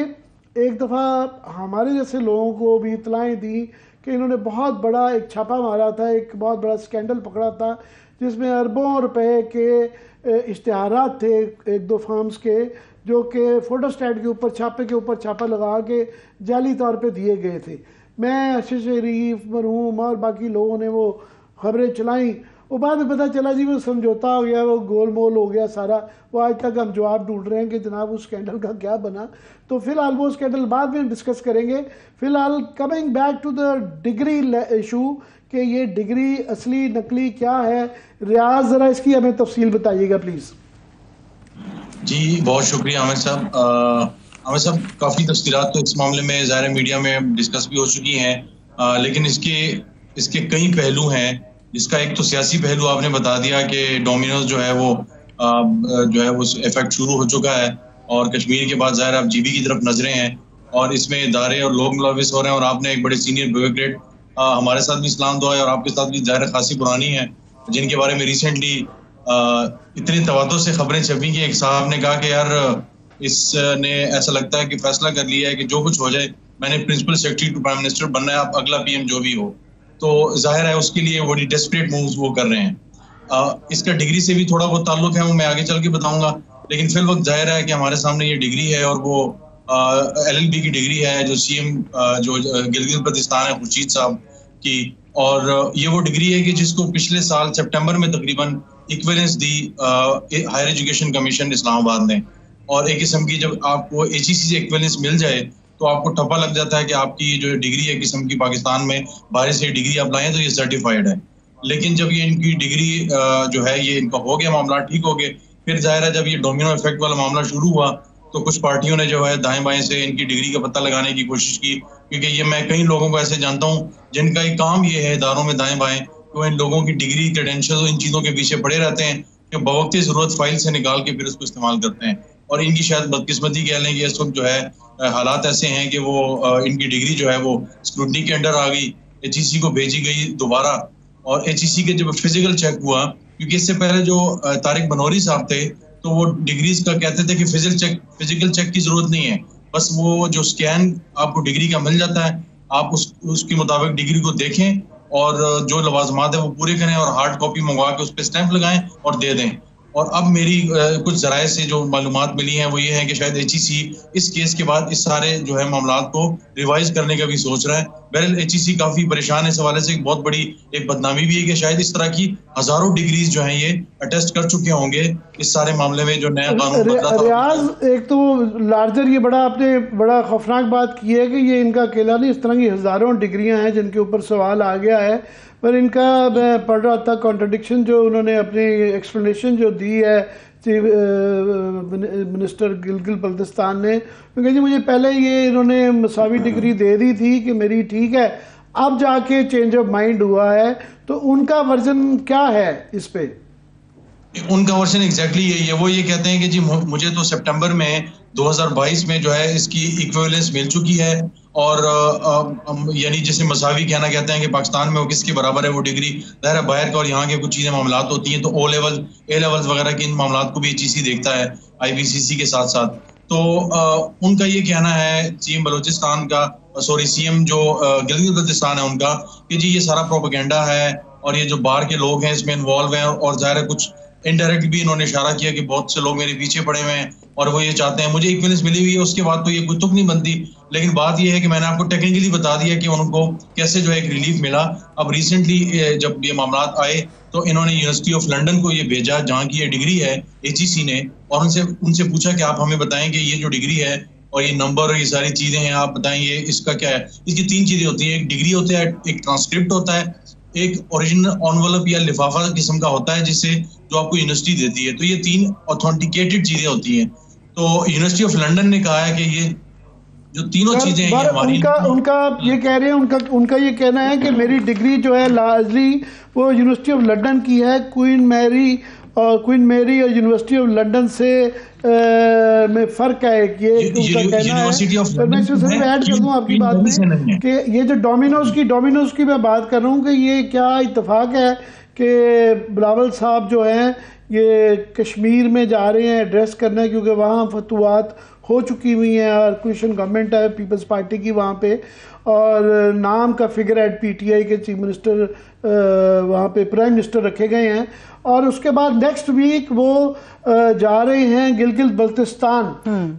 ایک دفعہ ہمارے جیسے لوگوں کو بھی اطلاعیں دی کہ انہوں نے بہت بڑا ایک چھاپا مارا تھا, ایک بہت بڑا سکینڈل پکڑا تھا جس میں اربوں روپے کے اشتہارات تھے ایک دو فارمز کے, جو کہ فوٹو اسٹیٹ کے اوپر چھاپے کے اوپر چھاپا لگا کے جعلی طور پہ دیے گئے تھے. میں اشرف شریف مرحوم اور باقی لوگوں نے وہ خبریں چلائیں, وہ بعد میں پتہ چلا جی وہ سمجھوتا ہو گیا, وہ گول مول ہو گیا سارا. وہ آج تک ہم جواب ڈھونڈ رہے ہیں کہ جناب اس اسکینڈل کا کیا بنا. تو فی الحال وہ اسکینڈل بعد میں ڈسکس کریں گے. فی الحال coming back to the degree issue, کہ یہ ڈگری اصلی نقلی کیا ہے. ریاض ذرا اس کی ہمیں تفصیل بتائیے گا پلیز. جی بہت شکریہ عامر صاحب. عامر صاحب کافی تفصیلات تو اس معاملے میں ظاہر میڈیا میں ڈسکس بھی ہو چکی ہیں, لیکن اس کے کئی پہلو ہیں. جس کا ایک تو سیاسی پہلو آپ نے بتا دیا کہ ڈومینوز جو ہے وہ افیکٹ شروع ہو چکا ہے, اور کشمیر کے بعد ظاہر آپ جی بی کی طرف نظریں ہیں, اور اس میں ادارے اور لوگ ملوث ہو رہے ہیں. اور آپ نے ایک بڑے سینئر بیوروکریٹ ہمارے ساتھ بھی اسلام دعا ہے اور آپ کے ساتھ بھی ظاہر خاصی پرانی ہے, جن کے بارے میں ریسنٹلی اتنی تواتر سے خبریں چھپی کہ ایک صاحب نے کہا کہ یار اس نے ایسا لگتا ہے کہ فیصلہ کر لیا ہے کہ جو کچھ ہو جائے میں نے principal secretary to prime minister بننا ہے, آپ اگلا پی ایم جو بھی ہو. تو ظاہر ہے اس کے لیے بڑی ڈیسپریٹ مووز وہ کر رہے ہیں. اس کا ڈگری سے بھی تھوڑا بہت تعلق ہے, وہ میں آگے چل کے بتاؤں گا. لیکن فی الوقت ظاہر ہے کہ ہمارے سامنے یہ ڈگری ہے, اور وہ LLB کی ڈگری ہے جو سی ایم جو گلگت بلتستان ہے خورشید صاحب کی. اور یہ وہ ڈگری ہے کہ جس کو پچھلے سال سپٹمبر میں تقریباً ایکویلنس دی ہائر ایجوکیشن کمیشن اسلام آباد نے. اور ایک قسم کی جب آپ کو HEC سے ایکویلنس مل جائے تو آپ کو ٹھپا لگ جاتا ہے کہ آپ کی جو ڈگری ہے قسم کی پاکستان میں باہر سے ڈگری آپ لائیں تو یہ سرٹیفائڈ ہے. لیکن جب یہ ان کی ڈگری جو ہے یہ ان کا ہو گیا, معاملات ٹھیک ہو گئے, پھر ظاہر ہے جب یہ ڈومینو افیکٹ والا معاملہ شروع ہوا تو کچھ پارٹیوں نے جو ہے دائیں بائیں سے ان کی ڈگری کا پتہ لگانے کی کوشش کی. کیونکہ یہ میں کئی لوگوں کو ایسے جانتا ہوں جن کا ایک کام یہ ہے اداروں میں دائیں بائیں تو ان لوگوں کی ڈگری کریڈینشل ان چیزوں کے پیچھے پڑے رہتے ہیں کہ بوقت ضرورت فائل سے نکال کے پھر اس کو استعمال کرتے ہیں. اور ان کی شاید بدقسمتی کہہ لیں کہ اس وقت جو ہے حالات ایسے ہیں کہ وہ ان کی ڈگری جو ہے وہ اسکروٹنی کے انڈر آ گئی, HEC کو بھیجی گئی دوبارہ, اور HEC کے جب فزیکل چیک ہوا, کیونکہ اس سے پہلے جو طارق بنوری صاحب تھے تو وہ ڈگریز کا کہتے تھے کہ فزیکل چیک کی ضرورت نہیں ہے, بس وہ جو اسکین آپ کو ڈگری کا مل جاتا ہے, آپ اس کے مطابق ڈگری کو دیکھیں اور جو لوازمات ہیں وہ پورے کریں اور ہارڈ کاپی منگوا کے اس پہ اسٹیمپ لگائیں اور دے دیں. اور اب میری کچھ ذرائع سے جو معلومات ملی ہیں وہ یہ ہے کہ شاید HEC اس کیس کے بعد اس سارے جو ہے معاملات کو ریوائز کرنے کا بھی سوچ رہا ہے. بہرحال HEC کافی پریشان ہے اس حوالے سے, ایک بہت بڑی ایک بدنامی بھی ہے کہ شاید اس طرح کی ہزاروں ڈگریز جو ہیں یہ اٹیسٹ کر چکے ہوں گے اس سارے معاملے میں جو نیا قانون بدلا تھا. ریاض, ایک تو لارجر یہ بڑا آپ نے بڑا خوفناک بات کی ہے کہ یہ ان کا اکیلا نہیں, اس طرح کی ہزاروں ڈگریاں ہیں جن کے اوپر سوال آ گیا ہے. پر ان کا میں پڑھ رہا تھا کانٹرڈکشن جو انہوں نے اپنی ایکسپلینیشن جو دی ہے چیف منسٹر گلگت بلتستان نے, کیونکہ جی مجھے پہلے یہ انہوں نے مساوی ڈگری دے دی تھی کہ میری ٹھیک ہے, اب جا کے چینج آف مائنڈ ہوا ہے, تو ان کا ورژن کیا ہے اس پہ؟ ان کا ورژن ایگزیکٹلی یہی ہے. وہ یہ کہتے ہیں کہ جی مجھے تو سپٹمبر میں 2022 میں جو ہے اس کی ایکویولنس مل چکی ہے, اور یعنی جسے مساوی کہنا کہتے ہیں کہ پاکستان میں وہ کس کے برابر ہے وہ ڈگری. ظاہر ہے باہر کا اور یہاں کے کچھ چیزیں معاملات ہوتی ہیں, تو او لیول اے لیولز وغیرہ کے ان معاملات کو بھی HEC دیکھتا ہے IBCC کے ساتھ ساتھ. تو ان کا یہ کہنا ہے CM بلوچستان کا, CM جو گلگت بلتستان ہے ان کا, کہ جی یہ سارا پروپیگنڈا ہے اور یہ جو باہر کے لوگ ہیں اس میں انوالو ہیں, اور ظاہر ہے کچھ انڈائریکٹ بھی انہوں نے اشارہ کیا کہ بہت سے لوگ میرے پیچھے پڑے ہوئے ہیں اور وہ یہ چاہتے ہیں. مجھے ایکویلنس ملی ہوئی ہے, اس کے بعد تو یہ کوئی تک نہیں بنتی, لیکن بات یہ ہے کہ میں نے آپ کو ٹیکنیکلی بتا دیا کہ ان کو کیسے جو ہے ایک ریلیف ملا. اب ریسنٹلی جب یہ معاملات آئے تو انہوں نے یونیورسٹی آف لنڈن کو یہ بھیجا جہاں کی یہ ڈگری ہے HEC نے, اور ان سے پوچھا کہ آپ ہمیں بتائیں کہ یہ جو ڈگری ہے اور یہ نمبر اور یہ ساری چیزیں ہیں, آپ بتائیں یہ اس کا کیا ہے. اس کی 3 چیزیں ہوتی ہیں, ایک ڈگری ہوتا ہے, ایک ٹرانسکرپٹ ہوتا ہے, ایک اوریجنل انویلپ یا لفافہ قسم کا ہوتا ہے جس سے جو آپ کو یونیورسٹی دیتی ہے. تو یہ 3 اوتھینٹیکیٹڈ چیزیں ہوتی ہیں. تو یونیورسٹی آف لنڈن نے کہا ہے کہ یہ جو تینوں چیزیں ہیں یہ ہماری, ان کا یہ کہہ رہے ہیں, ان کا یہ کہنا ہے کہ میری ڈگری جو ہے لارجلی وہ یونیورسٹی آف لنڈن کی ہے, کوئن میری اور یونیورسٹی آف لنڈن سے میں فرق ہے. یہ ان کا کہنا ہے. میں صرف ایڈ کر دوں آپ کی بات میں کہ یہ جو ڈومینوز کی میں بات کر رہا ہوں کہ یہ کیا اتفاق ہے کہ بلاول صاحب جو ہیں یہ کشمیر میں جا رہے ہیں ایڈریس کرنا, کیونکہ وہاں فتوحات ہو چکی ہوئی ہیں اور کولیشن گورنمنٹ ہے پیپلز پارٹی کی وہاں پہ, اور نام کا فگر ایٹ PTI کے چیف منسٹر وہاں پہ پرائم منسٹر رکھے گئے ہیں, اور اس کے بعد نیکسٹ ویک وہ جا رہے ہیں گلگت بلتستان.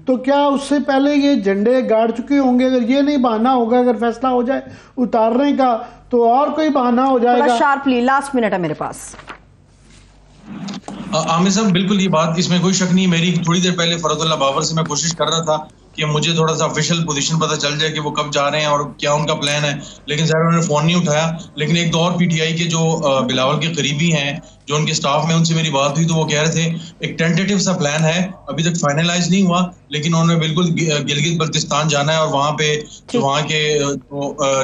تو کیا اس سے پہلے یہ جھنڈے گاڑ چکے ہوں گے؟ اگر یہ نہیں بہانہ ہوگا, اگر فیصلہ ہو جائے اتارنے کا, تو اور کوئی بہانہ ہو جائے گا. شارپلی لاسٹ منٹ ہے میرے پاس. عامر صاحب بالکل یہ بات, اس میں کوئی شک نہیں. میری تھوڑی دیر پہلے فرد اللہ بابر سے میں کوشش کر رہا تھا کہ مجھے تھوڑا سا آفیشیل پوزیشن پتہ چل جائے کہ وہ کب جا رہے ہیں اور کیا ان کا پلان ہے, لیکن ظاہر انہوں نے فون نہیں اٹھایا. لیکن ایک دو اور PTI کے جو بلاول کے قریبی ہیں جو ان کے سٹاف میں, ان سے میری بات ہوئی تو وہ کہہ رہے تھے ایک ٹینٹیٹیو سا پلان ہے, ابھی تک فائنلائز نہیں ہوا, لیکن انہوں نے بالکل گلگت بلتستان جانا ہے اور وہاں پہ جو وہاں کے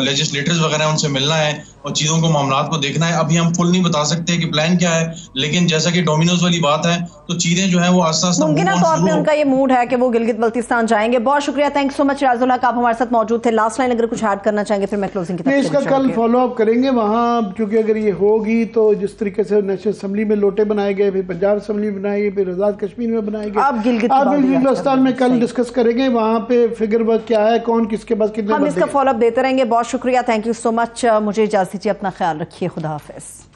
لیجسلیٹرز وغیرہ ان سے ملنا ہے اور چیزوں کو معاملات کو دیکھنا ہے. ابھی ہم فل نہیں بتا سکتے کہ پلان کیا ہے, لیکن جیسا کہ ڈومینوز والی بات ہے تو چیزیں جو ہیں وہ آہستہ آہستہ ممکنہ طور پہ ان کا یہ موڈ ہے کہ وہ گلگت بلتستان جائیں گے. بہت شکریہ, تھینک سو مچ ریاض اللہ, آپ ہمارے ساتھ موجود تھے. لاسٹ لائن اگر کچھ ایڈ کرنا چاہیں گے پھر میں کلوزنگ کی طرف اس کا کل فالو اپ کریں گے وہاں, کیونکہ اگر یہ ہوگی تو جس طریقے سے نیشنل اسمبلی میں لوٹے بنائے گئے, پھر پنجاب اسمبلی میں بنائے گئے, پھر آزاد کشمیر میں بنائے گئے, اب گلگت بلتستان میں کل ڈسکس کریں گے وہاں پہ فگر ورک کیا ہے, کون کس کے پاس کتنے. ہم اس کا فالو اپ دیتے رہیں گے. بہت شکریہ, تھینک یو سو مچ. مجھے اجازت دیجیے, اپنا خیال رکھیے, خدا حافظ.